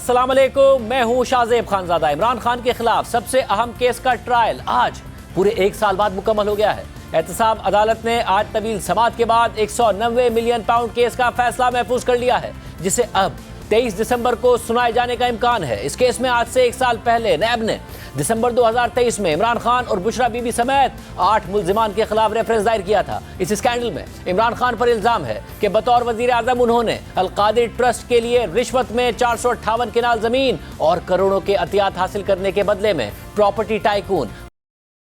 अस्सलाम वालेकुम, मैं हूं शाहजेब खानजादा। इमरान खान के खिलाफ सबसे अहम केस का ट्रायल आज पूरे 1 साल बाद मुकम्मल हो गया है। एहतसाब अदालत ने आज तवील समाअत के बाद 190 मिलियन पाउंड केस का फैसला महफूज कर लिया है, जिसे अब 23 दिसंबर को सुनाए जाने का इम्कान है। इस केस में आज से 1 साल पहले नैब ने दिसंबर 2023 में इमरान खान और बुशरा बीबी समेत 8 मुल्जिमान के खिलाफ रेफरेंस दायर किया था। इस स्कैंडल में इमरान खान पर इल्जाम है कि बतौर वजीर आजम उन्होंने अल-कादिर ट्रस्ट के लिए रिश्वत में 458 किनाल जमीन और करोड़ों के अतियात हासिल करने के बदले में प्रॉपर्टी टाइकून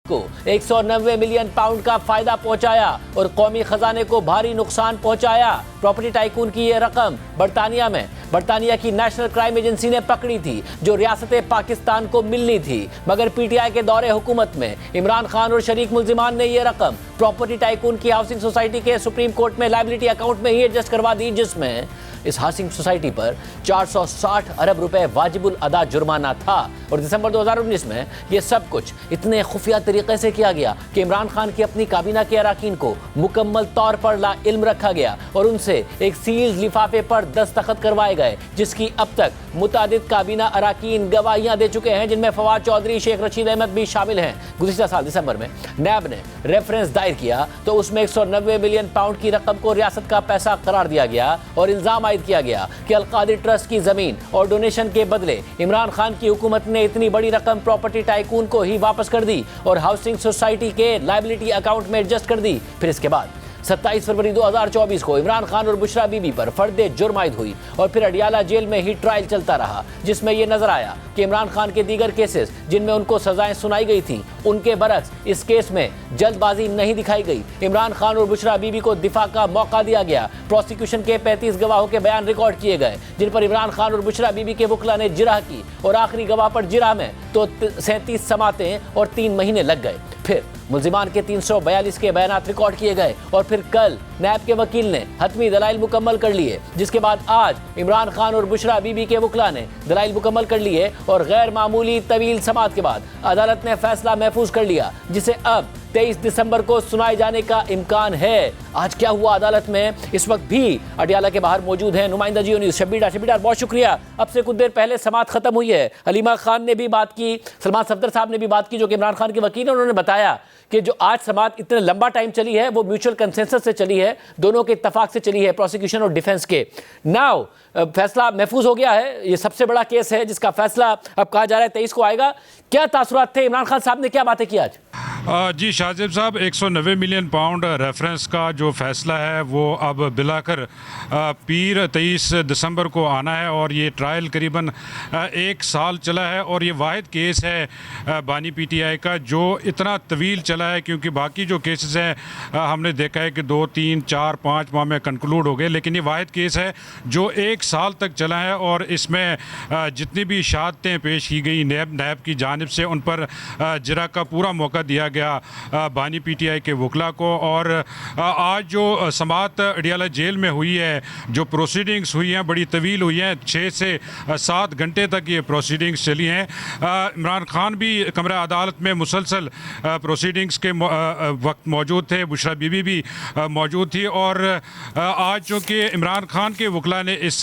को 190 मिलियन पाउंड का फायदा पहुंचाया और कौमी खजाने को भारी नुकसान पहुंचाया। प्रॉपर्टी टाइकून की यह रकम बरतानिया की नेशनल क्राइम एजेंसी ने पकड़ी थी, जो रियासत पाकिस्तान को मिलनी थी, मगर पीटीआई के दौरे हुकूमत में इमरान खान और शरीक मुल्जिमान ने यह रकम प्रॉपर्टी टाइकून की हाउसिंग सोसाइटी के सुप्रीम कोर्ट में लायबिलिटी अकाउंट में ही एडजस्ट करवा दी, जिसमें इस हाउसिंग सोसाइटी पर 460 अरब रुपए वाजिबुल अदा जुर्माना था। और दिसंबर 2019 में यह सब कुछ इतने खुफिया तरीके से किया गया कि इमरान खान की अपनी काबीना के अराकीन को मुकम्मल तौर पर ला इल्म रखा गया और उनसे एक सील्ड लिफाफे पर दस्तखत करवाए गए, जिसकी अब तक मुतादिद काबीना अराकीन गवाहियां दे चुके हैं, जिनमें फवाद चौधरी, शेख रशीद अहमद भी शामिल हैं। गुज़िश्ता साल दिसंबर में नैब ने रेफरेंस दायर किया तो उसमें 190 मिलियन पाउंड की रकम को रियासत का पैसा करार दिया गया और इल्जाम आयद किया गया कि अल-कादिर ट्रस्ट की जमीन और डोनेशन के बदले इमरान खान की हुकूमत ने इतनी बड़ी रकम प्रॉपर्टी टाइकून को ही वापस कर दी और हाउसिंग सोसाइटी के लायबिलिटी अकाउंट में एडजस्ट कर दी। फिर इसके बाद 27 फरवरी 2024 को इमरान खान और बुशरा बीबी पर फर्द जुर्म आयद हुई और फिर अडियाला जेल में ही ट्रायल चलता रहा, जिसमें यह नजर आया कि इमरान खान के दीगर केसेस जिनमें उनको सजाएं सुनाई गई थी, उनके बरक्स इस केस में जल्दबाजी नहीं दिखाई गई। इमरान खान और बुशरा बीबी को दिफा का मौका दिया गया। प्रोसिक्यूशन के 35 गवाहों के बयान रिकॉर्ड किए गए, जिन पर इमरान खान और बुशरा बीबी के वकला ने जिरह की और आखिरी गवाह पर जिरह में तो 37 समातें और 3 महीने लग गए। फिर मुल्जिमान के 342 के बयानात रिकॉर्ड किए गए और फिर कल नैब के वकील ने हतमी दलाइल मुकम्मल कर लिए, जिसके बाद आज इमरान खान और बुशरा बीबी के वकला ने दलाइल मुकम्मल कर लिए और गैर मामूली तवील समाअत के बाद अदालत ने फैसला महफूज कर लिया, जिसे अब 23 दिसंबर को सुनाए जाने का इम्कान है। आज क्या हुआ अदालत में, इस वक्त भी अडियाला के बाहर मौजूद हैं नुमाइंदा जियो न्यूज़ शब्बीर डार, बहुत शुक्रिया। अब से कुछ देर पहले समाअत खत्म हुई है, हलीमा खान ने भी बात की, सलमान सफदर साहब ने भी बात की, जो कि इमरान खान के वकील हैं। उन्होंने बताया कि जो आज समाअत इतने लंबा टाइम चली है वो म्यूचुअल कंसेंसस से चली है, दोनों के इत्तफाक से चली है, प्रोसिक्यूशन और डिफेंस के। नाउ फैसला महफूज हो गया है, ये सबसे बड़ा केस है जिसका फैसला अब कहा जा रहा है 23 को आएगा। क्या तासुरात थे, इमरान खान साहब ने क्या बातें की आज? जी शाहजेब साहब, 190 मिलियन पाउंड रेफरेंस का जो फ़ैसला है वो अब बिलाकर पीर 23 दिसंबर को आना है और ये ट्रायल करीबन 1 साल चला है और ये वाहिद केस है बानी पीटीआई का जो इतना तवील चला है, क्योंकि बाकी जो केसेस हैं हमने देखा है कि 2, 3, 4, 5 माह में कंक्लूड हो गए, लेकिन ये वाहिद केस है जो 1 साल तक चला है और इसमें जितनी भी शहादतें पेश की गई नैब की जानिब से, उन पर जिरा का पूरा मौका दिया गया बानी पीटीआई के वकला को। और आज जो समाअत अडियाला जेल में हुई है, जो प्रोसीडिंग्स हुई हैं बड़ी तवील हुई हैं, 6 से 7 घंटे तक ये प्रोसीडिंग्स चली हैं। इमरान खान भी कमरा अदालत में मुसलसल प्रोसीडिंग्स के वक्त मौजूद थे, बुशरा बीबी भी मौजूद थी और आज चूँकि इमरान खान के वकला ने इस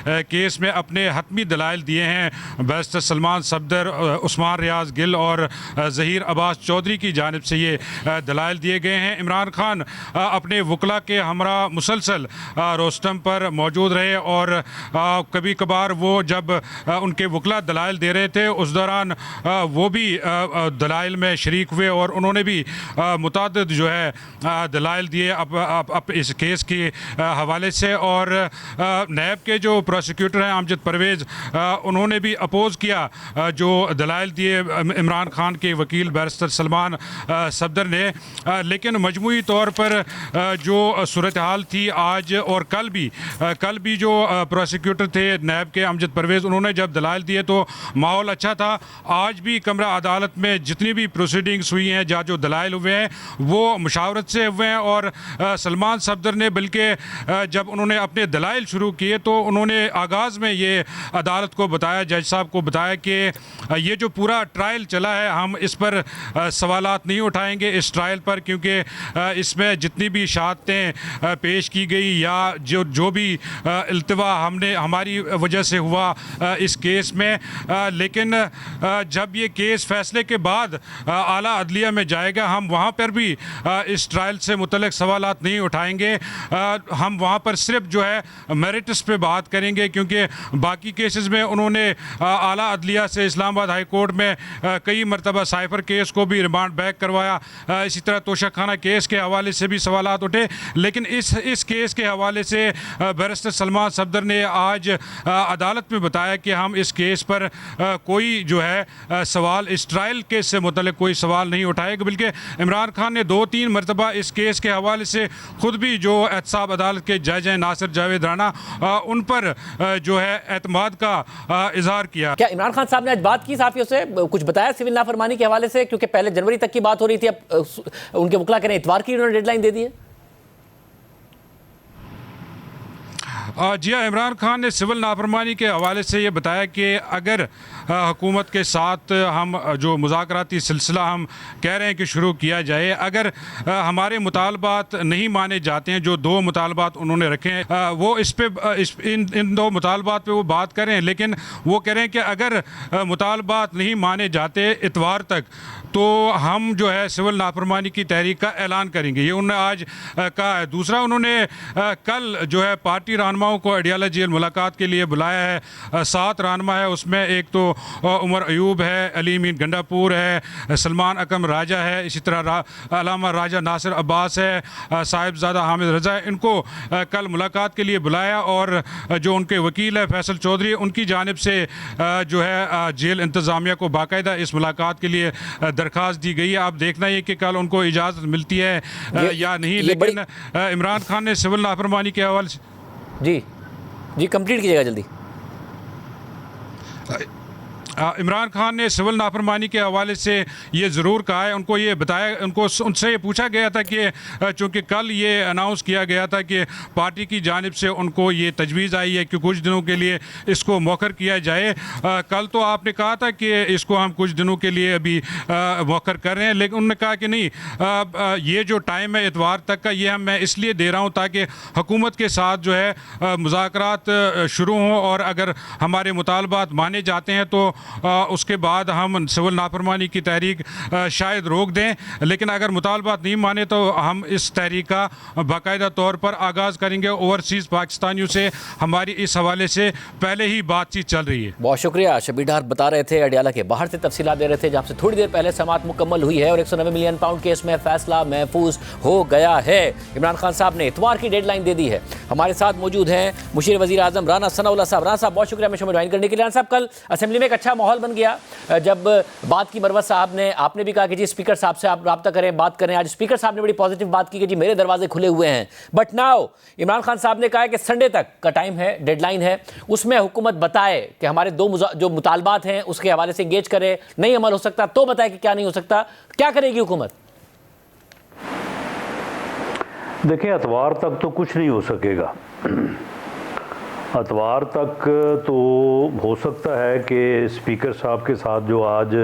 केस में अपने हतमी दलाइल दिए हैं, बैरिस्टर सलमान सफदर, उस्मान रियाज गिल और ज़हीर अब्बास चौधरी की जानिब से ये दलाइल दिए गए हैं। इमरान खान अपने वकला के हमरा मुसलसल रोस्टम पर मौजूद रहे और कभी कभार वो जब उनके वकला दलाइल दे रहे थे उस दौरान वो भी दलाइल में शरीक हुए और उन्होंने भी मुतादिद जो है दलाइल दिए अब इस केस के हवाले से। और नैब के जो प्रोसिक्यूटर हैं अमजद परवेज़, उन्होंने भी अपोज़ किया जो दलाइल दिए इमरान खान के वकील बैरिस्टर सलमान सफदर ने, लेकिन मजमूई तौर पर जो सूरत हाल थी आज और कल भी जो प्रोसिक्यूटर थे नैब के अमजद परवेज़, उन्होंने जब दलाइल दिए तो माहौल अच्छा था। आज भी कमरा अदालत में जितनी भी प्रोसीडिंग्स हुई हैं, जहाँ जो दलाइल हुए हैं वो मुशावरत से हुए हैं और सलमान सफदर ने बल्कि जब उन्होंने अपने दलाइल शुरू किए तो उन्होंने आगाज़ में ये अदालत को बताया, जज साहब को बताया कि ये जो पूरा ट्रायल चला है हम इस पर सवालात सवालात नहीं उठाएंगे इस ट्रायल पर, क्योंकि इसमें जितनी भी शहादतें पेश की गई या जो भी इल्तिवा हमारी वजह से हुआ इस केस में, लेकिन जब ये केस फैसले के बाद आला अदलिया में जाएगा, हम वहाँ पर भी इस ट्रायल से मुतल्लिक सवालात नहीं उठाएंगे। हम वहाँ पर सिर्फ जो है मेरिट्स पे बात करेंगे, क्योंकि बाकी केसेस में उन्होंने आला अदलिया से इस्लामाबाद हाई कोर्ट में कई मरतबा साइफर केस को भी रिमांड बैक करवाया। इसी तरह तोशक खाना केस के हवाले से भी सवालात उठे, लेकिन इस केस के हवाले से बैरिस्टर सलमान सफदर ने आज अदालत में बताया कि हम इस केस पर कोई जो है सवाल, इस ट्रायल केस से मुतल्लिक कोई सवाल नहीं उठाएगा, बल्कि इमरान खान ने 2-3 मरतबा इस केस के हवाले से खुद भी जो एहतसाब अदालत के जज हैं नासिर जावेद राना, उन पर जो है एतमाद का इजहार किया। क्या इमरान खान साहब ने आज बात की साफियों से, कुछ बताया सिविल नाफरमानी के हवाले से? क्योंकि पहले जनवरी तक की बात हो रही थी, अब उनके वकील कह रहे हैं इतवार की उन्होंने डेडलाइन दे दी है। जी हाँ, इमरान खान ने सिविल नाफरमानी के हवाले से ये बताया कि अगर हुकूमत के साथ हम जो मुज़ाकराती सिलसिला हम कह रहे हैं कि शुरू किया जाए, अगर हमारे मुतालबात नहीं माने जाते हैं, जो 2 मुतालबात उन्होंने रखे हैं, वो इन 2 मुतालबात पे वो बात करें, लेकिन वो कह रहे हैं कि अगर मुतालबात नहीं माने जाते इतवार तक, तो हम जो है सिविल नाफरमानी की तहरीक का ऐलान करेंगे। ये उन्होंने आज कहा है। दूसरा, उन्होंने कल जो है पार्टी रहनुमाओं को अडियाला जेल मुलाकात के लिए बुलाया है। 7 रहनुमा है, उसमें एक तो उमर अयूब है, अली मीन गंडापुर है, सलमान अकम राजा है, इसी तरह अलामा राजा नासिर अब्बास है, साहिबजादा हामिद रजा है। इनको कल मुलाकात के लिए बुलाया और जो उनके वकील है फैसल चौधरी, उनकी जानिब से जो है जेल इंतज़ामिया को बाकायदा इस मुलाकात के लिए दरख्वास्त दी गई है। आप देखना है कि कल उनको इजाज़त मिलती है या नहीं, लेकिन इमरान खान ने सिविल नाफरमानी के हवाले से जी कंप्लीट कीजिएगा जल्दी। इमरान खान ने सिविल नाफरमानी के हवाले से ये ज़रूर कहा है, उनको ये बताया, उनसे ये पूछा गया था कि चूँकि कल ये अनाउंस किया गया था कि पार्टी की जानिब से उनको ये तजवीज़ आई है कि कुछ दिनों के लिए इसको मौखर किया जाए। कल तो आपने कहा था कि इसको हम कुछ दिनों के लिए अभी मौखर कर रहे हैं, लेकिन उन्होंने कहा कि नहीं, ये जो टाइम है इतवार तक का, ये मैं इसलिए दे रहा हूँ ताकि हुकूमत के साथ जो है मुज़ाकरात शुरू हों, और अगर हमारे मुतालबात माने जाते हैं तो उसके बाद हम सिविल नाफरमानी की तहरीक शायद रोक दें, लेकिन अगर मुतालबात नहीं माने तो हम इस तहरीक का बाकायदा तौर पर आगाज़ करेंगे। ओवरसीज़ पाकिस्तानियों से हमारी इस हवाले से पहले ही बातचीत चल रही है। बहुत शुक्रिया। शबीर डार बता रहे थे अडियाला के बाहर से तफसीलात दे रहे थे, जहाँ से थोड़ी देर पहले समाअत मुकम्मल हुई है और 190 मिलियन पाउंड केस में फैसला महफूज हो गया है। इमरान खान साहब ने इतवार की डेडलाइन दे दी है। हमारे साथ मौजूद हैं मुशीर वज़ीर आज़म राना सनाउल्लाह साहब। राना साहब बहुत शुक्रिया हमें शो में ज्वाइन करने के लिए। राना साहब, कल असेंबली में एक अच्छा माहौल बन गया जब बात की मरवत साहब ने, आपने भी कहा कि जी स्पीकर साहब से आप रब्ता करें, बात करें। आज स्पीकर साहब ने बड़ी पॉजिटिव बात की कि जी मेरे दरवाजे खुले हुए हैं। बट नाउ इमरान खान साहब ने कहा है कि संडे तक का टाइम है, डेडलाइन है, उसमें हुकूमत बताए कि हमारे 2 जो मुतालबात हैं उसके हवाले से इंगेज करे। नहीं अमल हो सकता तो बताए कि क्या नहीं हो सकता, क्या करेगी हुकूमत? देखिए, इतवार तक तो कुछ नहीं हो सकेगा। इतवार तक तो हो सकता है कि स्पीकर साहब के साथ जो आज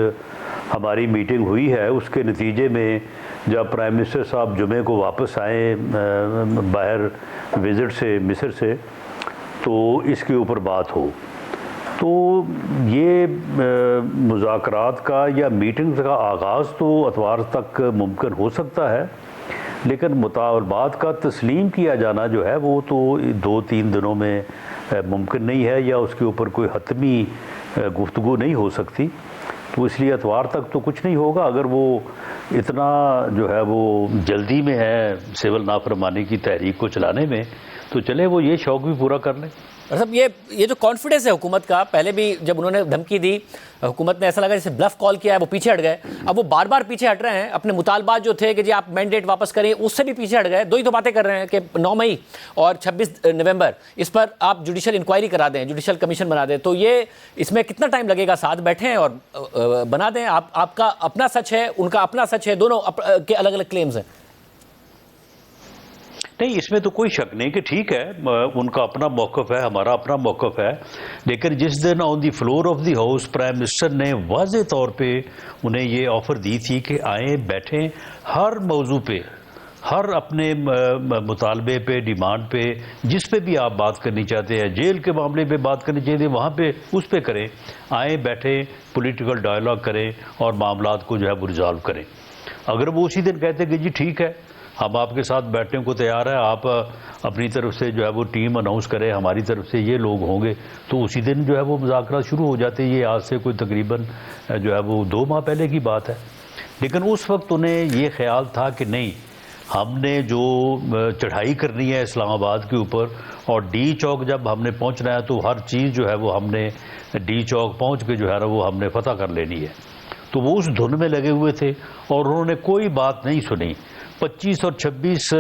हमारी मीटिंग हुई है उसके नतीजे में जब प्राइम मिनिस्टर साहब जुमे को वापस आए बाहर विज़िट से मिस्र से, तो इसके ऊपर बात हो। तो ये मुज़ाकरात का या मीटिंग का आगाज़ तो इतवार तक मुमकिन हो सकता है, लेकिन मुतालबात का तस्लीम किया जाना जो है वो तो 2-3 दिनों में मुमकिन नहीं है, या उसके ऊपर कोई हतमी गुफ्तगू नहीं हो सकती। तो इसलिए इतवार तक तो कुछ नहीं होगा। अगर वो इतना जो है वो जल्दी में है सिविल नाफरमानी की तहरीक को चलाने में, तो चले वो ये शौक़ भी पूरा कर लें। मतलब ये जो कॉन्फिडेंस है हुकूमत का, पहले भी जब उन्होंने धमकी दी हुकूमत ने ऐसा लगा जैसे ब्लफ कॉल किया है, वो पीछे हट गए। अब वो बार बार पीछे हट रहे हैं। अपने मुतालबात जो थे कि जी आप मैंडेट वापस करें, उससे भी पीछे हट गए। 2 ही तो बातें कर रहे हैं कि 9 मई और 26 नवंबर इस पर आप जुडिशल इंक्वायरी करा दें, जुडिशल कमीशन बना दें। तो ये इसमें कितना टाइम लगेगा? साथ बैठें और बना दें। आपका अपना सच है, उनका अपना सच है, दोनों के अलग अलग क्लेम्स हैं। नहीं, इसमें तो कोई शक नहीं कि ठीक है, उनका अपना मौक़िफ़ है, हमारा अपना मौक़िफ़ है, लेकिन जिस दिन on the floor of the house prime minister ने वाज़े तौर पे उन्हें ये ऑफ़र दी थी कि आएँ, बैठें, हर मौजू पे, हर अपने मुतालबे पे, डिमांड पे, जिस पे भी आप बात करनी चाहते हैं, जेल के मामले पे बात करनी चाहिए वहाँ पे उस पे करें, आएँ, बैठें, पॉलिटिकल डायलॉग करें और मामलात को जो है वो रिजॉल्व करें। अगर वो उसी दिन कहते कि जी ठीक है, हम आपके साथ बैठने को तैयार है, आप अपनी तरफ से जो है वो टीम अनाउंस करें, हमारी तरफ से ये लोग होंगे, तो उसी दिन जो है वो मुज़ाकरात शुरू हो जाते। ये आज से कोई तकरीबन जो है वो 2 माह पहले की बात है। लेकिन उस वक्त उन्हें ये ख्याल था कि नहीं, हमने जो चढ़ाई करनी है इस्लामाबाद के ऊपर, और डी चौक जब हमने पहुंचना है तो हर चीज़ जो है वो हमने डी चौक पहुंच के जो है ना वो हमने फतह कर लेनी है। तो वो उस धुन में लगे हुए थे और उन्होंने कोई बात नहीं सुनी। 25 और 26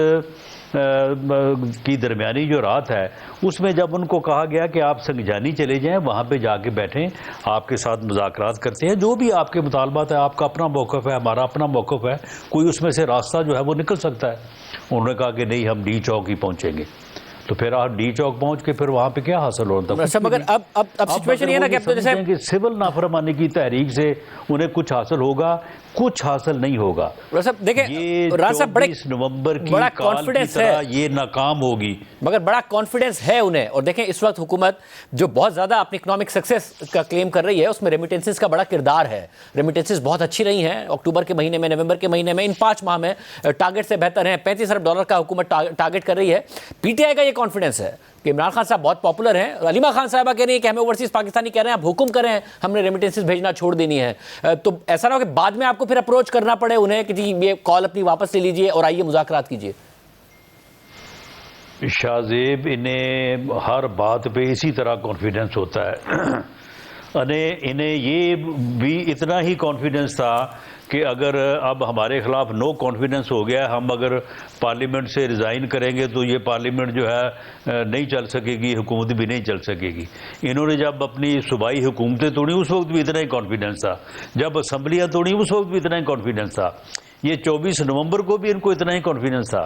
की दरमियानी जो रात है उसमें जब उनको कहा गया कि आप संगजानी चले जाएं, वहाँ पे जाके बैठें, आपके साथ मुज़ाकरात करते हैं, जो भी आपके मुतालबात है, आपका अपना मौक़िफ़ है, हमारा अपना मौक़िफ़ है, कोई उसमें से रास्ता जो है वो निकल सकता है। उन्होंने कहा कि नहीं, हम डी चौक ही पहुँचेंगे। तो फिर आप डी चौक पहुंच के फिर वहां पे क्या हासिल होता है? मगर अब सिचुएशन ये ना कैप्टन जैसे कि सिविल नाफरमानी की तहरीक से उन्हें कुछ हासिल होगा, कुछ हासिल नहीं होगा। देखिए, ये 24 नवंबर की बड़ा काल कॉन्फिडेंस की तरह है, ये नाकाम होगी, मगर बड़ा कॉन्फिडेंस है उन्हें। और देखें, इस वक्त हुकूमत जो बहुत ज्यादा अपनी इकोनॉमिक सक्सेस का क्लेम कर रही है, उसमें रेमिटेंसेस का बड़ा किरदार है। रेमिटेंसेस बहुत अच्छी रही हैं अक्टूबर के महीने में, नवंबर के महीने में, इन 5 माह में टारगेट से बेहतर है। $35 अरब का हुकूमत टारगेट कर रही है। पीटीआई का ये कॉन्फिडेंस है कि इमरान खान साहब बहुत पॉपुलर हैं। अलीमा खान साहबा कह रही है कि हमें ओवरसीज पाकिस्तानी कह रहे हैं आप हुक्म करें, हमने रेमिटेंसेस भेजना छोड़ देनी है। तो ऐसा ना हो कि बाद में आपको फिर अप्रोच करना पड़े उन्हें कि जी ये कॉल अपनी वापस ले लीजिए और आइए मुज़ाकरात कीजिए। शाहजेब, इन्हें हर बात पे इसी तरह कॉन्फिडेंस होता है। इन्हें ये भी इतना ही कॉन्फिडेंस था कि अगर अब हमारे खिलाफ नो कॉन्फिडेंस हो गया, हम अगर पार्लियामेंट से रिज़ाइन करेंगे तो ये पार्लियामेंट जो है नहीं चल सकेगी, हुकूमत भी नहीं चल सकेगी। इन्होंने जब अपनी सूबाई हुकूमतें तोड़ी उस वक्त भी इतना ही कॉन्फिडेंस था, जब असम्बलियाँ तोड़ी उस वक्त भी इतना ही कॉन्फिडेंस था, ये 24 नवंबर को भी इनको इतना ही कॉन्फिडेंस था,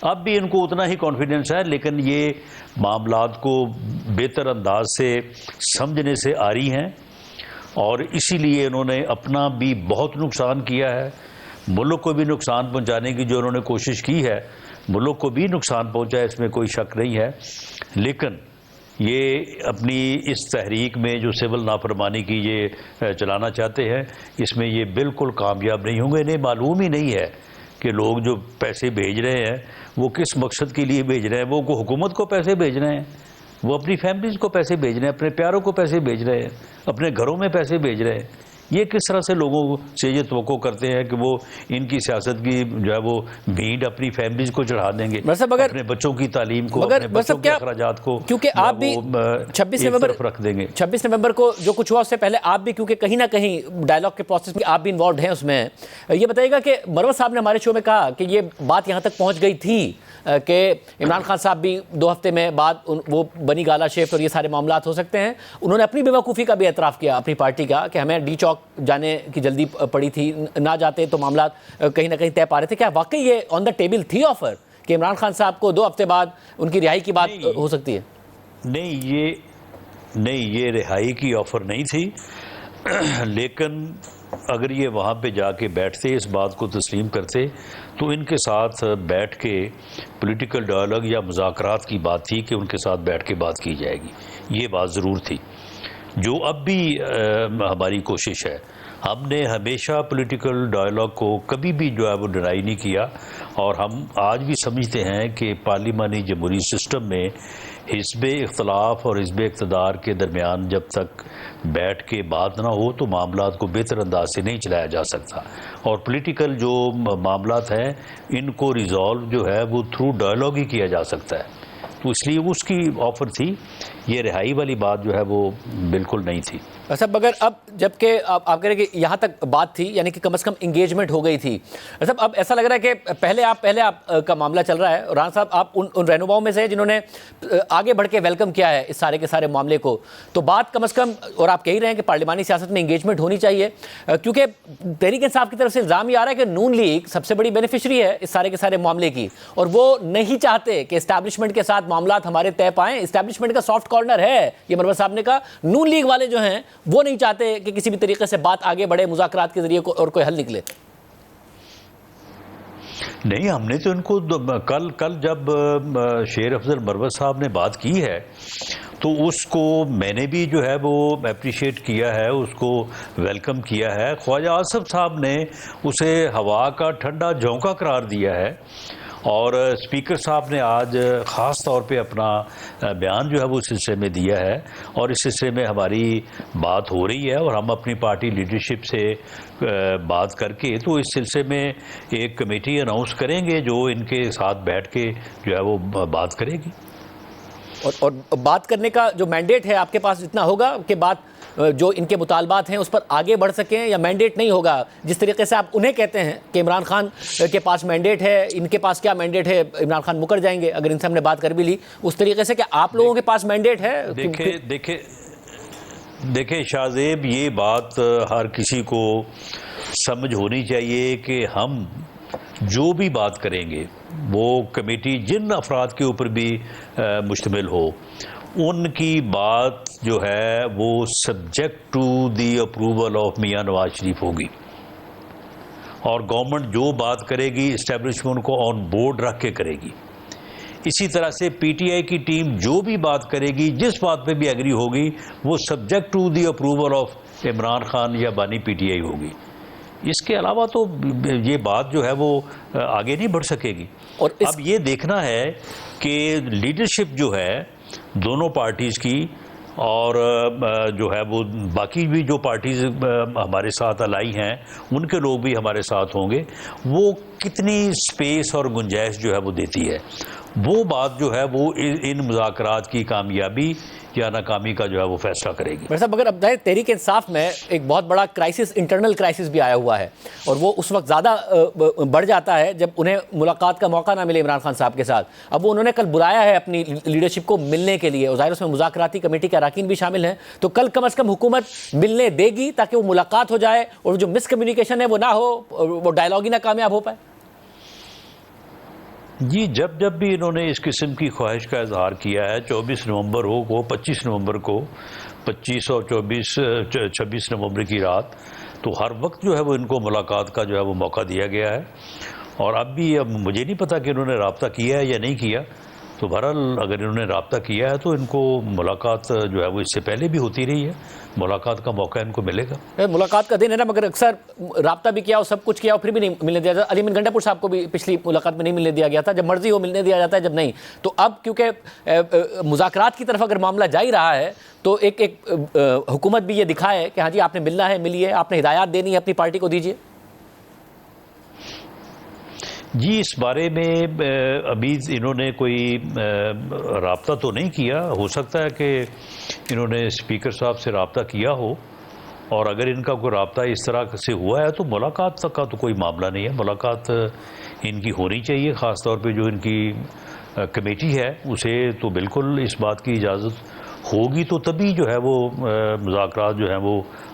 अब भी इनको उतना ही कॉन्फिडेंस है। लेकिन ये मामलात को बेहतर अंदाज से समझने से आ रही हैं और इसीलिए इन्होंने अपना भी बहुत नुकसान किया है, मुल्क को भी नुकसान पहुंचाने की जो उन्होंने कोशिश की है, मुल्क को भी नुकसान पहुंचा है, इसमें कोई शक नहीं है। लेकिन ये अपनी इस तहरीक में जो सिविल नाफरमानी की ये चलाना चाहते हैं, इसमें ये बिल्कुल कामयाब नहीं होंगे। इन्हें मालूम ही नहीं है कि लोग जो पैसे भेज रहे हैं वो किस मकसद के लिए भेज रहे हैं। वो हुकूमत को पैसे भेज रहे हैं, वो अपनी फैमिलीज को पैसे भेज रहे हैं, अपने प्यारों को पैसे भेज रहे हैं, अपने घरों में पैसे भेज रहे हैं। ये किस तरह से लोगों से ये तवक्को करते हैं कि वो इनकी सियासत की जो है वो भीड़ अपनी फैमिलीज को चढ़ा देंगे, अपने बच्चों की तालीम को, अपने बच्चों के अखराजात को, क्योंकि आप भी 26 नवंबर रख देंगे। 26 नवंबर को जो कुछ हुआ उससे पहले आप भी, क्योंकि कहीं ना कहीं डायलॉग के प्रोसेस में आप भी इन्वॉल्व हैं उसमें, ये बताइएगा कि मरवत साहब ने हमारे शो में कहा कि ये बात यहाँ तक पहुँच गई थी कि इमरान खान साहब भी 2 हफ्ते में बाद वो बनी गाला शेफ्ट और ये सारे मामलात हो सकते हैं। उन्होंने अपनी बेवकूफ़ी का भी एतराफ़ किया अपनी पार्टी का कि हमें डी चौक जाने की जल्दी पड़ी थी, ना जाते तो मामलात कहीं ना कहीं तय पा रहे थे। क्या वाकई ये ऑन द टेबल थी ऑफर कि इमरान खान साहब को 2 हफ्ते बाद उनकी रिहाई की बात हो सकती है? नहीं, ये रिहाई की ऑफर नहीं थी। लेकिन अगर ये वहाँ पे जाके बैठते, इस बात को तस्लीम करते, तो इनके साथ बैठ के पॉलिटिकल डायलॉग या मुज़ाकरात की बात थी कि उनके साथ बैठ के बात की जाएगी, ये बात ज़रूर थी। जो अब भी हमारी कोशिश है, हमने हमेशा पॉलिटिकल डायलॉग को कभी भी जो है वो डिनाई नहीं किया, और हम आज भी समझते हैं कि पार्लिमानी जमहूरी सिस्टम में हिस्बे इख्तलाफ और हिस्बे इक़्तिदार के दरमियान जब तक बैठ के बात ना हो तो मामलात को बेहतर अंदाज से नहीं चलाया जा सकता। और पॉलिटिकल जो मामलात हैं इनको रिजॉल्व जो है वो थ्रू डायलॉग ही किया जा सकता है। तो इसलिए उसकी ऑफ़र थी, ये रिहाई वाली बात जो है वो बिल्कुल नहीं थी। सब अगर अब जबकि आप कह रहे हैं कि यहाँ तक बात थी, यानी कि कम से कम इंगेजमेंट हो गई थी, सब अब ऐसा लग रहा है कि पहले आप का मामला चल रहा है और राणा साहब आप उन रहनुमाओं में से हैं जिन्होंने आगे बढ़ के वेलकम किया है इस सारे के सारे मामले को, तो बात कम से कम, और आप कह ही रहे हैं कि पार्लिमानी सियासत में इंगेजमेंट होनी चाहिए, क्योंकि तहरीक इंसाफ की तरफ से इल्ज़ाम ये आ रहा है कि नून लीग सबसे बड़ी बेनिफिशरी है इस सारे के सारे मामले की, और वो नहीं चाहते कि इस्टेब्लिशमेंट के साथ मामला हमारे तय पाएं। इस्टेब्लिशमेंट का सॉफ्ट कॉर्नर है, ये मरवत साहब ने कहा। नून लीग वाले जो हैं वो नहीं चाहते कि किसी भी तरीके से बात आगे बढ़े, मुज़ाकरात के जरिए और कोई हल निकले। नहीं, हमने तो इनको कल जब शेर अफजल मरवत साहब ने बात की है तो उसको मैंने भी जो है वो अप्रिशिएट किया है, उसको वेलकम किया है। ख्वाजा आसिफ साहब ने उसे हवा का ठंडा झोंका करार दिया है और स्पीकर साहब ने आज ख़ास तौर पे अपना बयान जो है वो इस सिलसिले में दिया है और इस सिलसिले में हमारी बात हो रही है और हम अपनी पार्टी लीडरशिप से बात करके तो इस सिलसिले में एक कमेटी अनाउंस करेंगे जो इनके साथ बैठ के जो है वो बात करेगी। और बात करने का जो मैंडेट है आपके पास इतना होगा कि बात जो इनके मुतालबात हैं उस पर आगे बढ़ सकें, या मैंडेट नहीं होगा? जिस तरीके से आप उन्हें कहते हैं कि इमरान खान के पास मैंडेट है, इनके पास क्या मैंडेट है, इमरान खान मुकर जाएंगे अगर इनसे हमने बात कर भी ली, उस तरीके से क्या आप लोगों के पास मैंडेट है? देखिए शाहजेब, ये बात हर किसी को समझ होनी चाहिए कि हम जो भी बात करेंगे वो कमेटी जिन अफराद के ऊपर भी मुश्तमिल हो, उनकी बात जो है वो subject to the approval of Mian Nawaz Sharif होगी और गवर्नमेंट जो बात करेगी इस्टेब्लिशमेंट को ऑन बोर्ड रख के करेगी। इसी तरह से पीटीआई की टीम जो भी बात करेगी, जिस बात पे भी एग्री होगी, वो subject to the approval of Imran Khan या बानी पीटीआई होगी। इसके अलावा तो ये बात जो है वो आगे नहीं बढ़ सकेगी। और अब ये देखना है कि लीडरशिप जो है दोनों पार्टीज़ की और जो है वो बाकी भी जो पार्टीज़ हमारे साथ अलाई हैं उनके लोग भी हमारे साथ होंगे, वो कितनी स्पेस और गुंजाइश जो है वो देती है, वो बात जो है वो इन मुज़ाकरात की कामयाबी या नाकामी का जो है वो फैसला करेगी। वैसे अगर अब तहरीक इंसाफ में एक बहुत बड़ा क्राइसिस, इंटरनल क्राइसिस भी आया हुआ है और वो उस वक्त ज़्यादा बढ़ जाता है जब उन्हें मुलाकात का मौका ना मिले इमरान खान साहब के साथ। अब वो उन्होंने कल बुलाया है अपनी लीडरशिप को मिलने के लिए और ज़ाहिर उसमें मुज़ाकराती कमेटी के अरकान भी शामिल हैं, तो कल कम अज़ कम हुकूमत मिलने देगी ताकि वो मुलाकात हो जाए और जो मिसकम्युनिकेशन है वो ना हो, वो डायलॉग ही ना कामयाब हो पाए। जी, जब भी इन्होंने इस किस्म की ख्वाहिश का इजहार किया है, 24 नवंबर को 25 नवंबर को 25 और 26 नवंबर की रात, तो हर वक्त जो है वो इनको मुलाकात का जो है वो मौका दिया गया है। और अब मुझे नहीं पता कि इन्होंने राब्ता किया है या नहीं किया, तो बहरहाल अगर इन्होंने राब्ता किया है तो इनको मुलाकात जो है वो इससे पहले भी होती रही है, मुलाकात का मौका इनको मिलेगा। मुलाकात का दिन है ना, मगर अक्सर राब्ता भी किया और सब कुछ किया और फिर भी नहीं मिलने दिया जाता। अलीमीन गंडापुर साहब को भी पिछली मुलाकात में नहीं मिलने दिया गया था, जब मर्जी हो मिलने दिया जाता है, जब नहीं तो अब क्योंकि मुज़ाकरात की तरफ अगर मामला जा ही रहा है तो एक हुकूमत भी ये दिखाए कि हाँ जी आपने मिलना है मिलिए, आपने हिदायत देनी है अपनी पार्टी को दीजिए। जी, इस बारे में अभी इन्होंने कोई राब्ता तो नहीं किया, हो सकता है कि इन्होंने स्पीकर साहब से राब्ता किया हो, और अगर इनका कोई राब्ता इस तरह से हुआ है तो मुलाकात तक का तो कोई मामला नहीं है, मुलाकात इनकी होनी चाहिए। ख़ास तौर पे जो इनकी कमेटी है उसे तो बिल्कुल इस बात की इजाज़त होगी, तो तभी जो है वो मुज़ाकरात जो है वो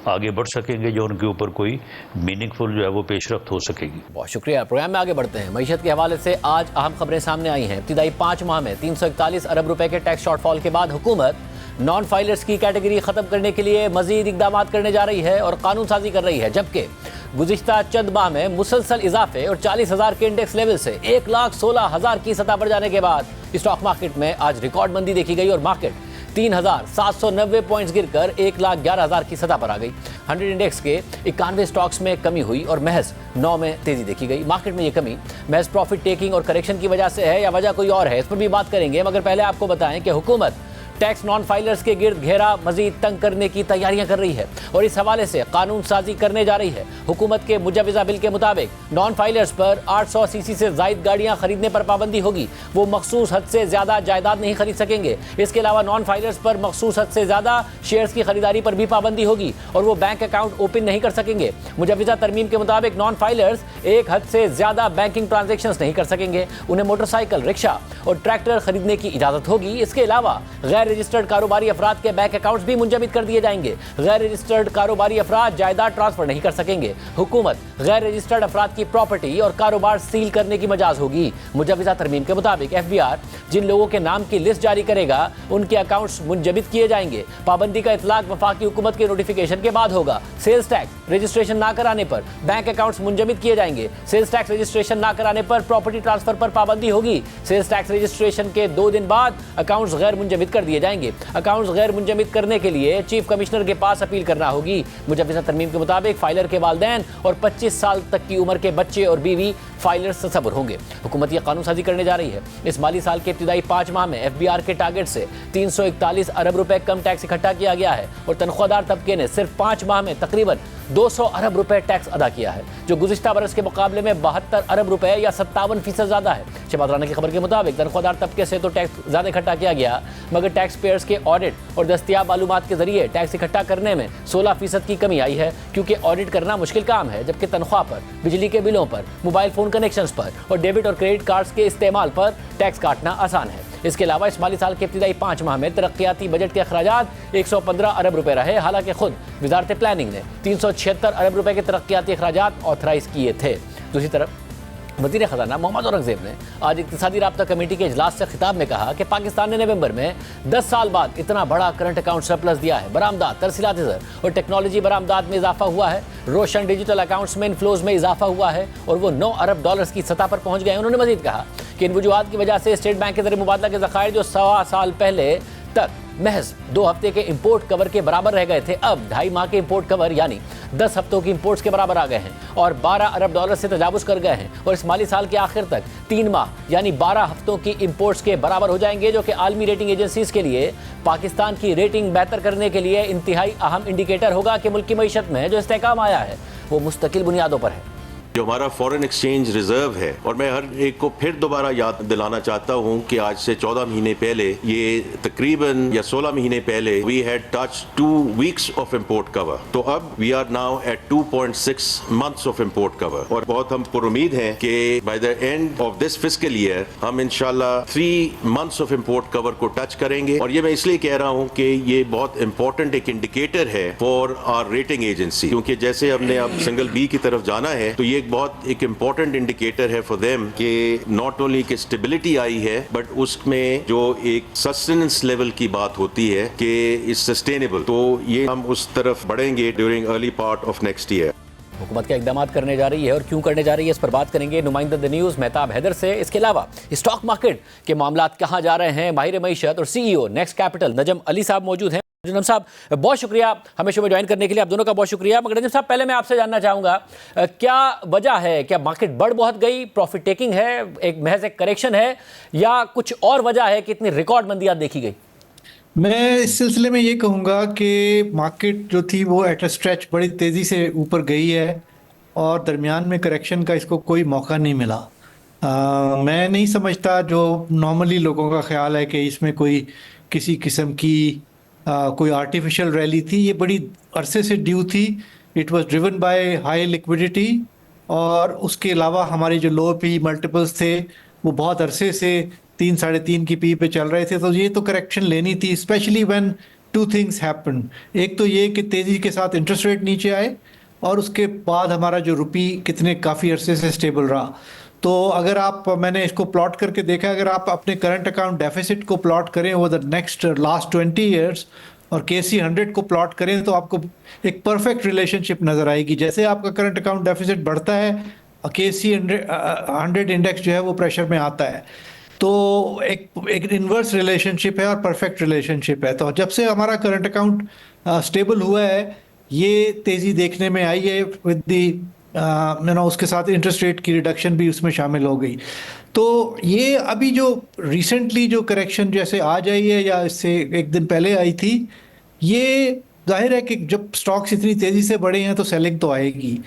आगे बढ़ सकेंगे, जो उनके ऊपर कोई मीनिंगफुल जो है वो पेशरफ्त हो सकेगी। बहुत शुक्रिया। प्रोग्राम में आगे बढ़ते हैं। मईशत के हवाले से आज अहम खबरें सामने आई हैं। इब्तिदाई 5 माह में 341 अरब रुपए के टैक्स शॉर्टफॉल के बाद हुकूमत नॉन फाइलर्स की कैटेगरी खत्म करने के लिए मजीद इकदाम करने जा रही है और कानून साजी कर रही है, जबकि गुज़िश्ता चंद माह में मुसलसल इजाफे और 40,000 के इंडेक्स लेवल से 1,16,000 की सतह पर जाने के बाद स्टॉक मार्केट में आज रिकॉर्ड मंदी देखी गई और मार्केट 3,790 पॉइंट्स गिरकर 1,11,000 की सतह पर आ गई। 100 इंडेक्स के 91 स्टॉक्स में कमी हुई और महज 9 में तेजी देखी गई। मार्केट में ये कमी महज प्रॉफिट टेकिंग और करेक्शन की वजह से है या वजह कोई और है, इस पर भी बात करेंगे, मगर पहले आपको बताएं कि हुकूमत टैक्स नॉन फाइलर्स के गिर्द घेरा मजीद तंग करने की तैयारियां कर रही है और इस हवाले से कानून साजी करने जा रही है। हुकूमत के मुजव्वज़ा बिल के मुताबिक नॉन फाइलर्स पर 800 सीसी से जायद गाड़ियां खरीदने पर पाबंदी होगी। वो मखसूस हद से ज्यादा जायदाद नहीं खरीद सकेंगे। इसके अलावा नॉन फाइलर्स पर मखसूस हद से ज्यादा शेयर्स की खरीदारी पर भी पाबंदी होगी और वो बैंक अकाउंट ओपन नहीं कर सकेंगे। मुजव्वज़ा तरमीम के मुताबिक नॉन फाइलर्स एक हद से ज्यादा बैंकिंग ट्रांजैक्शंस नहीं कर सकेंगे। उन्हें मोटरसाइकिल, रिक्शा और ट्रैक्टर खरीदने की इजाजत होगी। इसके अलावा गैर रजिस्टर्ड कारोबारी अफराद के बैंक अकाउंट्स भी मुंजमद कर दिए जाएंगे। गैर रजिस्टर्ड कारोबारी अफराद जायदाद ट्रांसफर नहीं कर सकेंगे। हुकूमत गैर रजिस्टर्ड अफराद की प्रॉपर्टी और कारोबार सील करने की मजाज होगी। मुजव्वज़ा तरमीम के मुताबिक FBI जिन लोगों के नाम की लिस्ट जारी करेगा उनके अकाउंट्स मुंजमद किए जाएंगे। पाबंदी का इतलाक वफाकी हुकूमत के नोटिफिकेशन के बाद होगा। सेल्स टैक्स रजिस्ट्रेशन ना कराने पर बैंक अकाउंट्स मुंजमद किए जाएंगे। सेल्स टैक्स रजिस्ट्रेशन ना कराने पर प्रॉपर्टी ट्रांसफर पर पाबंदी होगी। सेल्स टैक्स रजिस्ट्रेशन के 2 दिन बाद अकाउंट्स गैर मुंजमद कर दिए जाएंगे। अकाउंट्स गैर मुंजमद करने के लिए चीफ कमिश्नर के पास अपील करना होगी। मुजव्वज़ा तरमीम के मुताबिक फाइलर के वालिदैन और 25 साल तक की उम्र के बच्चे और बीवी फाइलर्स तस्वर होंगे। हुकूमत यह कानून साजी करने जा रही है। इस माली साल के इब्तिदाई 5 माह में FBR के टारगेट से 341 अरब रुपए कम टैक्स इकट्ठा किया गया है और तनख्वाहदार तबके ने सिर्फ 5 माह में तकरीबन 200 अरब रुपए टैक्स अदा किया है, जो गुज़िश्ता बरस के मुकाबले में 72 अरब रुपए या 57% ज़्यादा है। शहबाज राना की खबर के मुताबिक तनख्वाहदार तबके से तो टैक्स ज़्यादा इकट्ठा किया गया, मगर टैक्स पेयर्स के ऑडिट और दस्तियाब मालूमात के जरिए टैक्स इकट्ठा करने में 16% की कमी आई है, क्योंकि ऑडिट करना मुश्किल काम है, जबकि तनख्वाह पर, बिजली के बिलों पर, मोबाइल फ़ोन कनेक्शंस पर और डेबिट और क्रेडिट कार्ड्स के इस्तेमाल पर टैक्स काटना आसान है। इसके अलावा इस माली साल के इब्तिदाई 5 माह में तरक्याती बजट के अखराजात 115 अरब रुपए रहे। हालांकि खुद वजारत प्लानिंग ने 376 अरब रुपए के तरक्याती अखराजात ऑथराइज किए थे। दूसरी तरफ वज़ीर ख़जाना मोहम्मद औरंगज़ेब ने आज इक़्तिसादी राब्ता कमेटी के इजलास से खिताब में कहा कि पाकिस्तान ने नवंबर में 10 साल बाद इतना बड़ा करंट अकाउंट सरप्लस दिया है। बरामदात, तरसीलात ज़र और टेक्नोलॉजी बरामदात में इजाफा हुआ है। रोशन डिजिटल अकाउंट्स में इनफ्लोज में इजाफा हुआ है और वो 9 अरब डॉलर्स की सतह पर पहुँच गए। उन्होंने मज़ीद कहा कि इन वजूहात की वजह से स्टेट बैंक के ज़रिए मुबादला के ज़खायर जो 1.25 साल पहले तक महज 2 हफ्ते के इंपोर्ट कवर के बराबर रह गए थे, अब 2.5 माह के इंपोर्ट कवर यानी 10 हफ्तों की इंपोर्ट्स के बराबर आ गए हैं और 12 अरब डॉलर से तजावुज़ कर गए हैं और इस माली साल के आखिर तक 3 माह यानी 12 हफ्तों की इंपोर्ट्स के बराबर हो जाएंगे, जो कि आलमी रेटिंग एजेंसीज के लिए पाकिस्तान की रेटिंग बेहतर करने के लिए इंतहाई अहम इंडिकेटर होगा कि मुल्क की मईशत में जो इस्तेहकाम आया है वो मुस्तकिल बुनियादों पर है। जो हमारा फॉरेन एक्सचेंज रिजर्व है, और मैं हर एक को फिर दोबारा याद दिलाना चाहता हूं कि आज से 14 महीने पहले, ये तकरीबन या 16 महीने पहले we had touch 2 weeks of import cover. तो अब we are now at 2.6 months of import cover और बहुत हम पुरुमीद हैं कि by the end of this fiscal year हम इंशाल्लाह 3 मंथ्स ऑफ इंपोर्ट कवर को टच करेंगे। और ये मैं इसलिए कह रहा हूं कि ये बहुत इंपॉर्टेंट एक इंडिकेटर है फॉर आवर रेटिंग एजेंसी, क्योंकि जैसे हमने अब सिंगल बी की तरफ जाना है तो ये बहुत एक इंपॉर्टेंट इंडिकेटर है फॉर देम कि नॉट ओनली कि स्टेबिलिटी आई है, बट उसमें जो एक सस्टेनेंस लेवल की बात होती है कि इज सस्टेनेबल, तो ये हम उस तरफ बढ़ेंगे during early part of next year. हुकूमत क्या इकदाम करने जा रही है और क्यों करने जा रही है, इस पर बात करेंगे नुमाइंदा द न्यूज़ मेहताब हैदर से। इसके अलावा स्टॉक मार्केट के मामलात कहाँ जा रहे हैं, माहिर मईशत और CEO नेक्स्ट कैपिटल नजम अली साहब मौजूद हैं। नजम साहब बहुत शुक्रिया हमें शो में ज्वाइन करने के लिए, आप दोनों का बहुत शुक्रिया। मगर नजम साहब पहले मैं आपसे जानना चाहूँगा क्या वजह है, क्या मार्केट बढ़ बहुत गई, प्रॉफिट टेकिंग है, एक महज एक करेक्शन है, या कुछ और वजह है कि इतनी रिकॉर्ड मंदियाँ देखी गई? मैं इस सिलसिले में ये कहूँगा कि मार्केट जो थी वो एट अ स्ट्रेच बड़ी तेज़ी से ऊपर गई है और दरमियान में करेक्शन का इसको कोई मौका नहीं मिला। मैं नहीं समझता, जो नॉर्मली लोगों का ख्याल है कि इसमें कोई किसी किस्म की कोई आर्टिफिशियल रैली थी। ये बड़ी अरसे से ड्यू थी। It was driven by high liquidity और उसके अलावा हमारे जो लो पी मल्टीपल्स थे वो बहुत अरसे से 3 साढ़े 3 की पी पे चल रहे थे। तो ये तो करेक्शन लेनी थी, स्पेशली व्हेन 2 थिंग्स हैपन। एक तो ये कि तेज़ी के साथ इंटरेस्ट रेट नीचे आए और उसके बाद हमारा जो रुपी कितने काफ़ी अरसे से स्टेबल रहा। तो अगर आप, मैंने इसको प्लॉट करके देखा, अगर आप अपने करंट अकाउंट डेफिसिट को प्लॉट करें over the next last 20 years और KC 100 को प्लॉट करें तो आपको एक परफेक्ट रिलेशनशिप नज़र आएगी। जैसे आपका करंट अकाउंट डेफिसिट बढ़ता है, KC 100 इंडेक्स जो है वो प्रेशर में आता है। तो एक इन्वर्स रिलेशनशिप है और परफेक्ट रिलेशनशिप है। तो जब से हमारा करंट अकाउंट स्टेबल हुआ है, ये तेज़ी देखने में आई है विद द उसके साथ इंटरेस्ट रेट की रिडक्शन भी उसमें शामिल हो गई। तो ये अभी जो रिसेंटली जो करेक्शन जैसे आज आई है या इससे एक दिन पहले आई थी, ये जाहिर है कि जब स्टॉक्स इतनी तेज़ी से बढ़े हैं तो सेलिंग तो आएगी।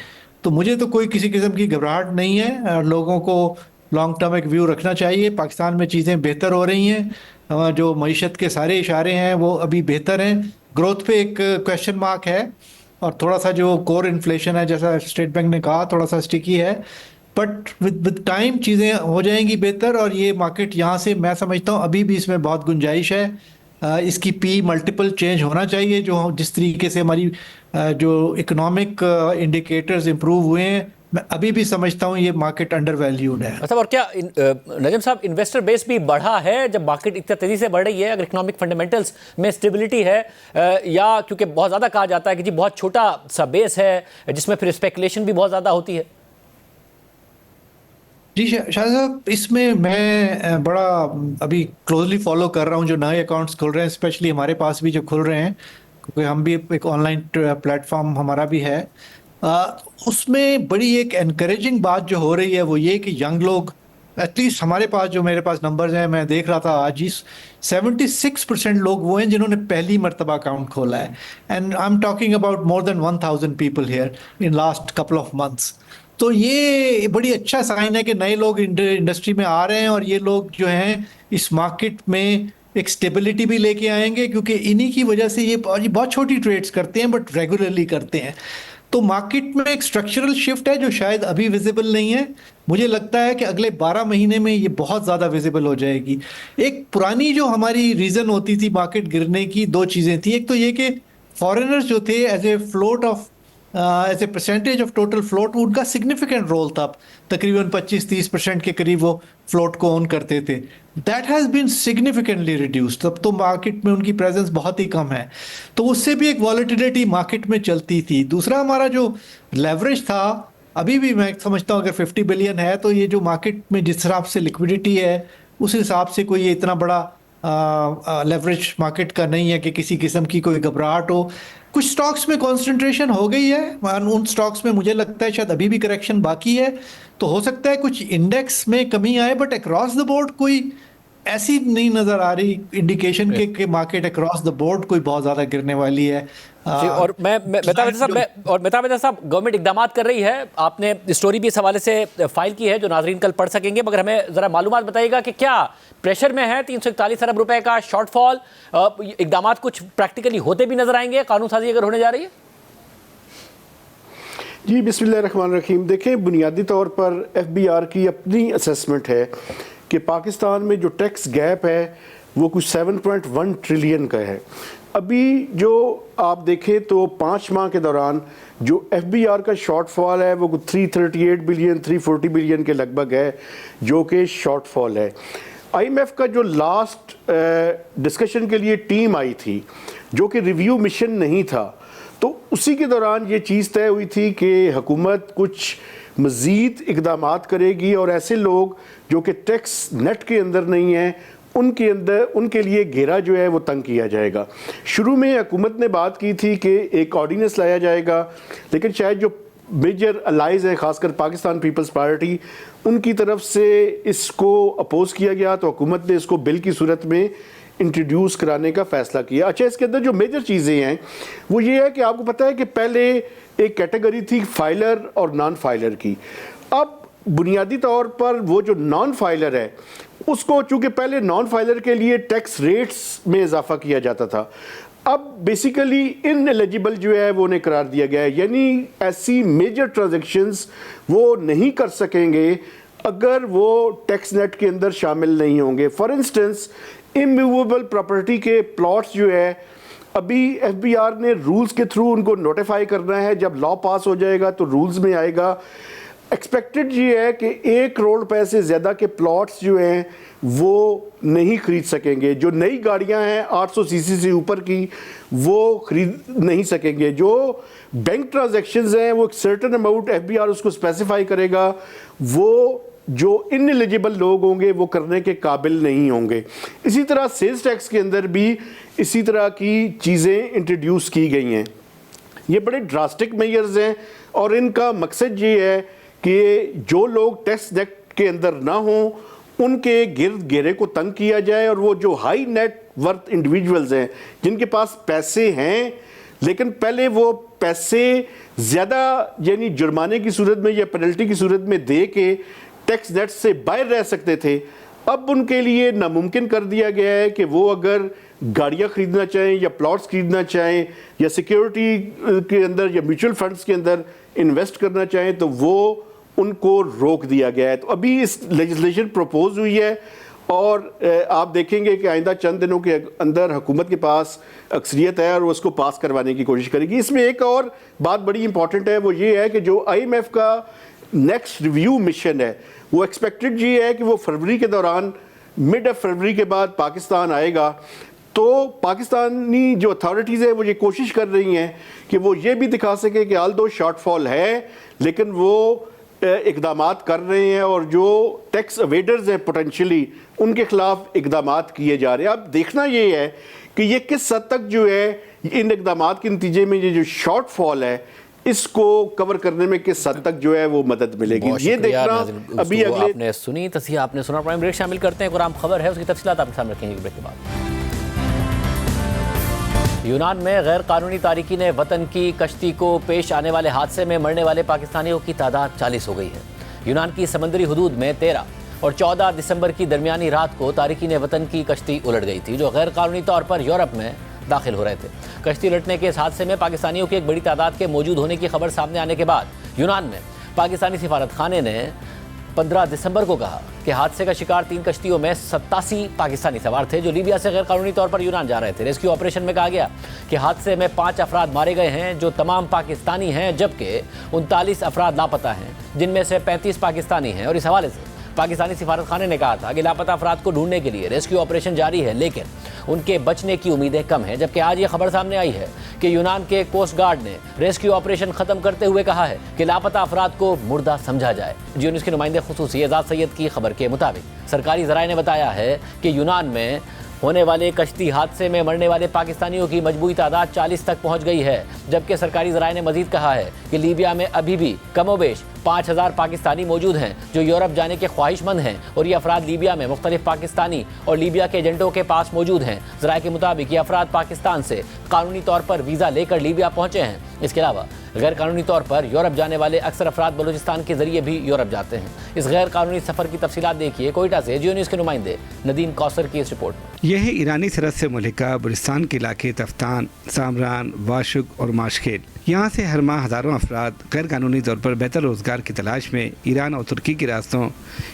तो मुझे तो कोई किसी किस्म की घबराहट नहीं है और लोगों को लॉन्ग टर्म एक व्यू रखना चाहिए। पाकिस्तान में चीज़ें बेहतर हो रही हैं, जो मईशत के सारे इशारे हैं वो अभी बेहतर हैं। ग्रोथ पे एक क्वेश्चन मार्क है और थोड़ा सा जो कोर इन्फ्लेशन है, जैसा स्टेट बैंक ने कहा, थोड़ा सा स्टिकी है, बट विद टाइम चीज़ें हो जाएंगी बेहतर। और ये मार्केट यहाँ से मैं समझता हूँ अभी भी इसमें बहुत गुंजाइश है। इसकी पी मल्टीपल चेंज होना चाहिए। जो जिस तरीके से हमारी जो इकोनॉमिक इंडिकेटर्स इंप्रूव हुए हैं, मैं अभी भी समझता हूँ ये मार्केट अंडर वैल्यूड है। मतलब और क्या नजम साहब, इन्वेस्टर बेस भी बढ़ा है जब मार्केट इतना तेजी से बढ़ रही है? अगर इकोनॉमिक फंडामेंटल्स में स्टेबिलिटी है, या क्योंकि बहुत ज़्यादा कहा जाता है कि जी बहुत छोटा सा बेस है जिसमें फिर स्पेकुलेशन भी बहुत ज़्यादा होती है? जी शाह साहब, इसमें मैं बड़ा अभी क्लोजली फॉलो कर रहा हूँ जो नए अकाउंट्स खुल रहे हैं, स्पेशली हमारे पास भी जो खुल रहे हैं, क्योंकि हम भी एक ऑनलाइन प्लेटफॉर्म हमारा भी है। उसमें बड़ी एक एनकरेजिंग बात जो हो रही है वो ये कि यंग लोग, एटलीस्ट हमारे पास जो मेरे पास नंबर्स हैं, मैं देख रहा था आज ही 76% लोग वो हैं जिन्होंने पहली मरतबा अकाउंट खोला है। And I am talking about more than 1000 people here in last couple of months. तो ये बड़ी अच्छा साइन है कि नए लोग इंडस्ट्री में आ रहे हैं और ये लोग जो हैं इस मार्केट में एक स्टेबिलिटी भी लेके आएंगे, क्योंकि इन्हीं की वजह से ये बहुत छोटी ट्रेड्स करते हैं बट रेगुलरली करते हैं। तो मार्केट में एक स्ट्रक्चरल शिफ्ट है जो शायद अभी विजिबल नहीं है। मुझे लगता है कि अगले 12 महीने में ये बहुत ज़्यादा विजिबल हो जाएगी। एक पुरानी जो हमारी रीज़न होती थी मार्केट गिरने की, दो चीज़ें थी। एक तो ये कि फॉरेनर्स जो थे as a float of as a percentage of total float, उनका सिग्निफिकेंट रोल था। तकरीबन 25-30% के करीब वो फ्लोट को ओन करते थे। That has been significantly reduced. तब तो मार्केट में उनकी प्रेजेंस बहुत ही कम है, तो उससे भी एक वॉलेटिलिटी मार्केट में चलती थी। दूसरा, हमारा जो लेवरेज था, अभी भी मैं समझता हूँ अगर 50 बिलियन है तो ये जो मार्केट में जिस हिसाब से लिक्विडिटी है उस हिसाब से कोई ये इतना बड़ा लेवरेज मार्केट का नहीं है कि किसी किस्म की कोई घबराहट हो। कुछ स्टॉक्स में कंसंट्रेशन हो गई है, उन स्टॉक्स में मुझे लगता है शायद अभी भी करेक्शन बाकी है, तो हो सकता है कुछ इंडेक्स में कमी आए, बट अक्रॉस द बोर्ड कोई ऐसी नहीं नजर आ रही इंडिकेशन के मार्केट अक्रॉस द बोर्ड कोई बहुत ज्यादा गिरने वाली है। और मेहता मेहता साहब, गवर्नमेंट इकदाम कर रही है। आपने स्टोरी भी इस हवाले से फाइल की है जो नाजरीन कल पढ़ सकेंगे, मगर हमें जरा मालूमात बताइएगा कि क्या प्रेशर में है 341 अरब रुपए का शॉर्टफॉल? इकदाम कुछ प्रैक्टिकली होते भी नजर आएंगे कानून साजी अगर होने जा रही है? जी बिस्मिल्लाहिर्रहमानिर्रहीम। देखें, बुनियादी तौर पर FBR की अपनी असेसमेंट है कि पाकिस्तान में जो टैक्स गैप है वो कुछ 7.1 ट्रिलियन का है। अभी जो आप देखें तो 5 माह के दौरान जो FBR का शॉर्टफॉल है वो 338 बिलियन 340 बिलियन के लगभग है, जो कि शॉर्टफॉल है। IMF का जो लास्ट डिस्कशन के लिए टीम आई थी, जो कि रिव्यू मिशन नहीं था, तो उसी के दौरान ये चीज़ तय हुई थी कि हुकूमत कुछ मज़ीद इक़दामात करेगी और ऐसे लोग जो कि टैक्स नेट के अंदर नहीं हैं उनके लिए घेरा जो है वो तंग किया जाएगा। शुरू में हुकूमत ने बात की थी कि एक ऑर्डिनेंस लाया जाएगा, लेकिन शायद जो मेजर अलाइज है, खासकर पाकिस्तान पीपल्स पार्टी, उनकी तरफ से इसको अपोज किया गया, तो हुकूमत ने इसको बिल की सूरत में इंट्रोड्यूस कराने का फ़ैसला किया। अच्छा, इसके अंदर जो मेजर चीज़ें हैं वो ये है कि आपको पता है कि पहले एक कैटेगरी थी फाइलर और नॉन फाइलर की। अब बुनियादी तौर पर वो जो नॉन फाइलर है उसको, चूँकि पहले नॉन फाइलर के लिए टैक्स रेट्स में इजाफा किया जाता था, अब बेसिकली इनएलिजिबल जो है वो उन्हें करार दिया गया है। यानी ऐसी मेजर ट्रांजैक्शंस वो नहीं कर सकेंगे अगर वो टैक्स नेट के अंदर शामिल नहीं होंगे। फॉर इंस्टेंस, इमूवेबल प्रॉपर्टी के प्लॉट्स जो है, अभी FBR ने रूल्स के थ्रू उनको नोटिफाई करना है। जब लॉ पास हो जाएगा तो रूल्स में आएगा। एक्सपेक्टेड ये है कि 1 करोड़ रुपए से ज़्यादा के प्लॉट्स जो हैं वो नहीं खरीद सकेंगे। जो नई गाड़ियां हैं 800 सीसी से ऊपर की वो खरीद नहीं सकेंगे। जो बैंक ट्रांजैक्शंस हैं वो एक सर्टेन अमाउंट FBR उसको स्पेसिफाई करेगा, वो जो इनएलिजिबल लोग होंगे वो करने के काबिल नहीं होंगे। इसी तरह सेल्स टैक्स के अंदर भी इसी तरह की चीज़ें इंट्रोड्यूस की गई हैं। ये बड़े ड्रास्टिक मेजर्स हैं और इनका मकसद ये है कि जो लोग टैक्स नेट के अंदर ना हों उनके गिर्द घेरे को तंग किया जाए, और वो जो हाई नेट वर्थ इंडिविजुअल्स हैं जिनके पास पैसे हैं लेकिन पहले वो पैसे ज़्यादा यानी जुर्माने की सूरत में या पेनल्टी की सूरत में दे के टैक्स नेट से बाहर रह सकते थे, अब उनके लिए नामुमकिन कर दिया गया है कि वो अगर गाड़ियाँ ख़रीदना चाहें या प्लॉट्स खरीदना चाहें या सिक्योरिटी के अंदर या म्यूचुअल फंड्स के अंदर इन्वेस्ट करना चाहें तो वो उनको रोक दिया गया है। तो अभी इस लेजिस्लेशन प्रपोज हुई है और आप देखेंगे कि आइंदा चंद दिनों के अंदर हुकूमत के पास अक्सरियत है और वो उसको पास करवाने की कोशिश करेगी। इसमें एक और बात बड़ी इंपॉर्टेंट है, वो ये है कि जो IMF का नेक्स्ट रिव्यू मिशन है वो एक्सपेक्टेड ये है कि वो फरवरी के दौरान मिड ऑफ फरवरी के बाद पाकिस्तान आएगा। तो पाकिस्तानी जो अथॉरिटीज़ है वो ये कोशिश कर रही हैं कि वो ये भी दिखा सके कि आल दो शॉर्टफॉल है लेकिन वो इकदामात कर रहे हैं और जो टैक्स अवेडर्स हैं पोटेंशियली उनके खिलाफ इकदामात किए जा रहे हैं। अब देखना ये है कि ये किस हद तक जो है इन इकदामात के नतीजे में ये जो शॉर्टफॉल है इसको कवर करने में किस हद तक जो है वो मदद मिलेगी, ये देखना अभी अगले। आपने सुनी तस्वीर, आपने सुना। प्राइम ब्रेक शामिल करते हैं, कुरान खबर है उसकी तफसीलात आपके सामने रखेंगे ब्रेक के बाद। यूनान में गैर कानूनी तारिकीन वतन की कश्ती को पेश आने वाले हादसे में मरने वाले पाकिस्तानियों की तादाद 40 हो गई है। यूनान की समंदरी हुदूद में 13 और 14 दिसंबर की दरमियानी रात को तारिकीन वतन की कश्ती उलट गई थी जो गैर कानूनी तौर पर यूरोप में दाखिल हो रहे थे। कश्ती उलटने के इस हादसे में पाकिस्तानियों की एक बड़ी तादाद के मौजूद होने की खबर सामने आने के बाद यूनान में पाकिस्तानी सिफारत खाने ने 15 दिसंबर को कहा कि हादसे का शिकार 3 कश्तियों में 87 पाकिस्तानी सवार थे जो लीबिया से गैर कानूनी तौर पर यूनान जा रहे थे। रेस्क्यू ऑपरेशन में कहा गया कि हादसे में 5 अफराद मारे गए हैं जो तमाम पाकिस्तानी हैं जबकि 39 अफराद लापता हैं जिनमें से 35 पाकिस्तानी हैं। और इस हवाले से पाकिस्तानी सिफारत खाने ने कहा था कि लापता अफराद को ढूंढने के लिए रेस्क्यू ऑपरेशन जारी है लेकिन उनके बचने की उम्मीदें कम हैं। जबकि आज ये खबर सामने आई है कि यूनान के कोस्ट गार्ड ने रेस्क्यू ऑपरेशन खत्म करते हुए कहा है कि लापता अफराद को मुर्दा समझा जाए। जियो न्यूज़ के नुमाइंदे खुसूसी एजाज सैयद की खबर के मुताबिक सरकारी ज़राए ने बताया है कि यूनान में होने वाले कश्ती हादसे में मरने वाले पाकिस्तानियों की मजबूरी तादाद 40 तक पहुंच गई है। जबकि सरकारी ज़राए ने मजीद कहा है कि लीबिया में अभी भी कमोबेश 5000 पाकिस्तानी मौजूद हैं जो यूरोप जाने के ख्वाहिशमंद हैं और ये अफराद लीबिया में मुख्तलिफ पाकिस्तानी और लीबिया के एजेंटों के पास मौजूद हैं। ज़राए के मुताबिक ये अफराद पाकिस्तान से कानूनी तौर पर वीज़ा लेकर लीबिया पहुँचे हैं। इसके अलावा गैर कानूनी तौर पर यूरोप जाने वाले अक्सर अफराद बलूचिस्तान के जरिए भी यूरोप जाते हैं। इस गैर कानूनी सफ़र की तफसीलात देखिए कोयटा से जियो न्यूज़ के नुमाइंदे नदीम कौसर की इस रिपोर्ट में। यह है ईरानी सरहद से मुल्का बलूचिस्तान के इलाके तफ्तान, सामरान, वाशुक और माशखेल। यहाँ से हर माह हज़ारों अफराद गैर कानूनी तौर पर बेहतर रोज़गार की तलाश में ईरान और तुर्की के रास्तों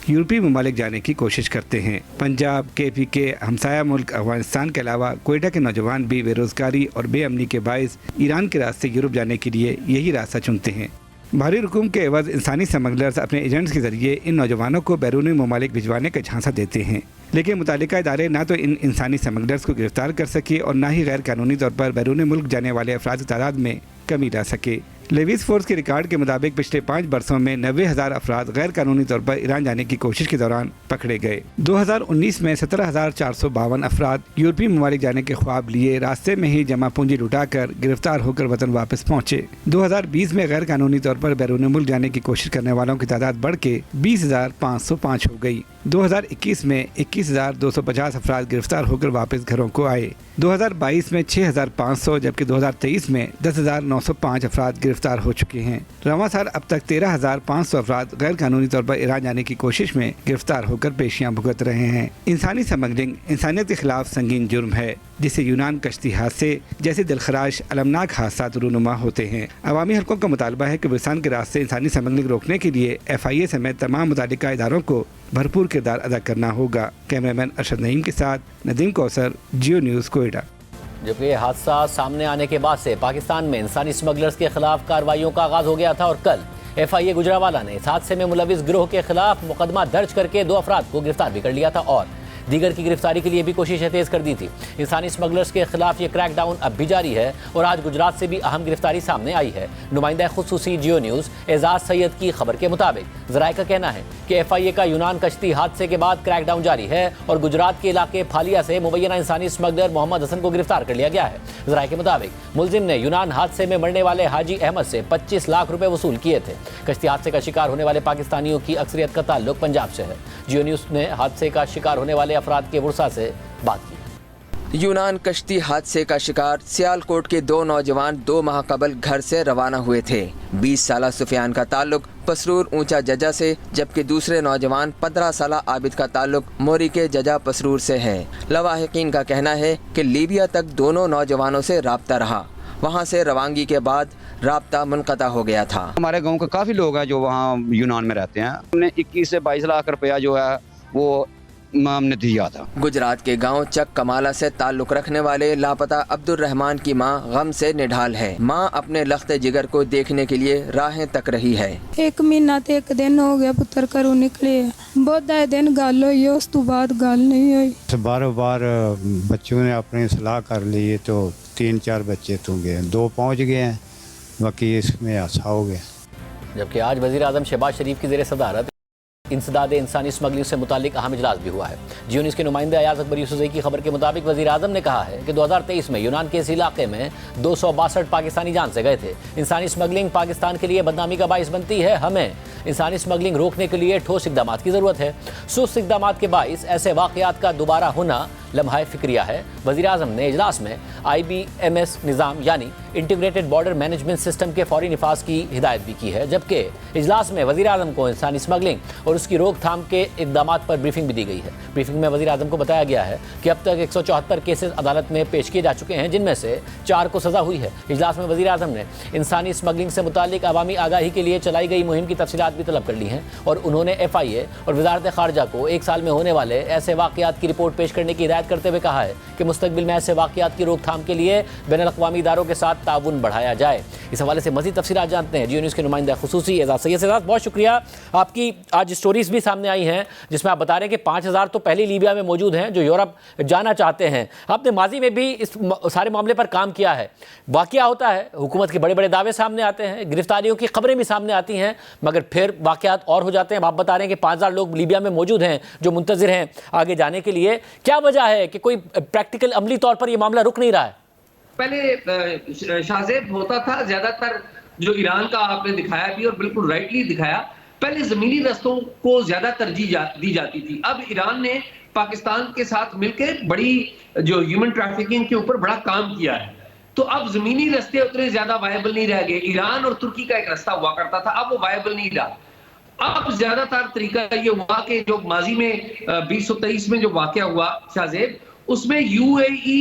यूरोपीय ममालिक जाने की कोशिश करते हैं। पंजाब, KP के हमसाया मुल्क अफगानिस्तान के अलावा कोयटा के नौजवान भी बेरोज़गारी और बेअमनी के बायस ईरान के रास्ते यूरोप जाने के लिए यही रास्ता चुनते हैं। भारी रकूम के एवज इंसानी स्मगलर्स अपने एजेंट्स के जरिए इन नौजवानों को बैरूनी ममालिक भिजवाने का झांसा देते हैं लेकिन मुतालिका इदारे ना तो इन इंसानी स्मगलर्स को गिरफ्तार कर सके और ना ही गैर कानूनी तौर पर बैरूनी मुल्क जाने वाले अफराद की तादाद में कमी ला सके। लेविस फोर्स के रिकॉर्ड के मुताबिक पिछले 5 बरसों में 90,000 अफराद गैर कानूनी तौर पर ईरान जाने की कोशिश के दौरान पकड़े गए। 2019 में 17,452 अफराद यूरोपीय ममालिक जाने के ख्वाब लिए रास्ते में ही जमा पूंजी लुटाकर गिरफ्तार होकर वतन वापस पहुंचे। 2020 में गैर कानूनी तौर पर बैरून मुल्क जाने की कोशिश करने वालों की तादाद बढ़ के 20,505 हो गई। 2021 में 21,250 अफराद गिरफ्तार होकर वापस घरों को आए। 2022 में 6,500 जबकि 2023 में 10,905 अफराद गिरफ्तार हो चुके हैं। रवां साल अब तक 13,500 अफराद गैर कानूनी तौर पर ईरान जाने की कोशिश में गिरफ्तार होकर पेशियां भुगत रहे हैं। इंसानी स्मगलिंग इंसानियत के खिलाफ संगीन जुर्म है जिसे यूनान कश्ती हादसे जैसे दिलखराश अलमनाक हादसा रूनुमा होते हैं। अवामी हलकों का मुतालबा है कि बलूचिस्तान के रास्ते इंसानी स्मगलिंग रोकने के लिए FIA समेत तमाम मुतालिका इदारों को भरपूर किरदार अदा करना होगा। कैमरामैन अरशद नईम के साथ नदीम कौसर, जियो न्यूज़ कोयटा। जबकि ये हादसा सामने आने के बाद से पाकिस्तान में इंसानी स्मगलर्स के खिलाफ कार्रवाइयों का आगाज हो गया था और कल FIA गुजरावाला ने इस हादसे में मुलविस गिरोह के खिलाफ मुकदमा दर्ज करके 2 अफराद को गिरफ्तार भी कर लिया था और दीगर की गिरफ्तारी के लिए भी कोशिशें तेज कर दी थी। इंसानी स्मगलर्स के खिलाफ ये क्रैकडाउन अब भी जारी है और आज गुजरात से भी अहम गिरफ्तारी सामने आई है। नुमाइंदा खुसूसी जियो न्यूज़ एजाज सैयद की खबर के मुताबिक जराये का कहना है कि FIA का यूनान कश्ती हादसे के बाद क्रैकडाउन जारी है और गुजरात के इलाके फालिया से मुबैना इंसानी स्मगलर मोहम्मद हसन को गिरफ्तार कर लिया गया है। जराये के मुताबिक मुलजिम ने यूनान हादसे में मरने वाले हाजी अहमद से 25 लाख रुपए वसूल किए थे। कश्ती हादसे का शिकार होने वाले पाकिस्तानियों की अक्सरियत का ताल्लुक पंजाब से है। जियो न्यूज़ ने हादसे का शिकार होने वाले अफराद के वर्सा से बात की। यूनान कश्ती हादसे का शिकार सियालकोट के 2 नौजवान 2 माह कबल घर से रवाना हुए थे। 20 साला सुफियान का ताल्लुक पसरूर ऊंचा जजा से, जबकि दूसरे नौजवान 15 साला आबिद का ताल्लुक मोरी के जजा पसरूर से है। लवाहिकीन का कहना है कि लीबिया तक दोनों नौजवानों से राब्ता रहा, वहाँ से रवानगी के बाद राब्ता मुनक़ता हो गया था। हमारे गाँव के काफ़ी लोग हैं जो वहाँ यूनान में रहते हैं। हमने 21 से 22 लाख रुपया जो है वो हमने दिया था। गुजरात के गांव चक कमाला से ताल्लुक रखने वाले लापता अब्दुल रहमान की मां गम से निढाल है। मां अपने लख्ते जिगर को देखने के लिए राहें तक रही है। 1 महीना ते 1 दिन हो गया पुत्र घरों निकले, बहुत आए दिन गल हुई, उस तो बाद गल नहीं हुई। बार बच्चों ने अपनी सलाह कर ली तो 3-4 बच्चे तो गए, 2 पहुँच गए हैं, बाकी इसमें हादसा हो गया। जबकि आज वज़ीर आज़म शहबाज शरीफ की ज़ेर सदारत इंसदाद इंसानी स्मगलिंग से मुतालिक अहम इजलास भी हुआ है। जियो न्यूज़ के नुमाइंदे अयाज अकबर यूसुफ़ज़ई की खबर के मुताबिक वज़ीर आज़म ने कहा है कि 2023 में यूनान के इस इलाके में 262 पाकिस्तानी जान से गए थे। इंसानी स्मगलिंग पाकिस्तान के लिए बदनामी का बाइस बनती है। हमें इंसानी स्मगलिंग रोकने के लिए ठोस इक़दामात की ज़रूरत है। सुस्त इक़दामात के बाइस ऐसे वाक़यात का दोबारा होना लम्हा फ़िक्रिया है। वज़ीर आज़म ने इजलास में IBMS निज़ाम यानी इंटीग्रेटेड बॉर्डर मैनेजमेंट सिस्टम के फौरी निफाज की हिदायत भी की है। जबकि इजलास में वज़ीर आज़म को इंसानी स्मगलिंग और उसकी रोकथाम के इक़दामात पर ब्रीफिंग भी दी गई है। ब्रीफिंग में वज़ीर आज़म को बताया गया है कि अब तक 174 केसेस अदालत में पेश किए जा चुके हैं, जिनमें से 4 को सज़ा हुई है। इजलास में वज़ीर आज़म ने इंसानी स्मगलिंग से मुतालिक अवामी आगाही के लिए चलाई गई मुहिम की तफसीलात भी तलब कर ली हैं और उन्होंने FIA और वज़ारत ख़ारजा को 1 साल में होने वाले ऐसे वाक़यात की रिपोर्ट पेश करने की हिदायत करते हुए कहा है कि मुस्तक़बिल में ऐसे वाक़यात की रोकथाम के लिए बैनुल-अक़वामी इदारों के साथ ताउन बढ़ाया जाए। इस हवाले से मज़ीद तफसीलात जानते हैं जियो न्यूज़ के नुमाइंदा खुसूसी एजाज सैयद। एजाज, बहुत शुक्रिया। आपकी आज स्टोरीज भी सामने आई हैं जिसमें आप बता रहे हैं कि 5000 तो पहले लीबिया में मौजूद हैं जो यूरोप जाना चाहते हैं। आपने माजी में भी इस सारे मामले पर काम किया है। वाक़या होता है, हुकूमत के बड़े बड़े दावे सामने आते हैं, गिरफ्तारियों की खबरें भी सामने आती हैं, मगर फिर वाक़यात और हो जाते हैं। आप बता रहे हैं कि 5000 लोग लीबिया में मौजूद हैं जो मुंतज़िर हैं आगे जाने के लिए। क्या वजह है कि कोई प्रैक्टिकल अमली तौर पर यह मामला रुक नहीं रहा है? पहले शाहजेब होता था, ज्यादातर जो ईरान का आपने दिखाया भी और बिल्कुल राइटली दिखाया, पहले जमीनी रस्तों को ज्यादा तरजीह दी जाती थी। अब ईरान ने पाकिस्तान के साथ मिलकर बड़ी जो ह्यूमन ट्रैफिकिंग के ऊपर बड़ा काम किया है, तो अब जमीनी रस्ते उतने ज्यादा वायबल नहीं रह गए। ईरान और तुर्की का एक रास्ता हुआ करता था, अब वो वायबल नहीं रहा। अब ज्यादातर तरीका ये हुआ कि जो माजी में 2023 में जो वाकया हुआ शाहजेब, उसमें UAE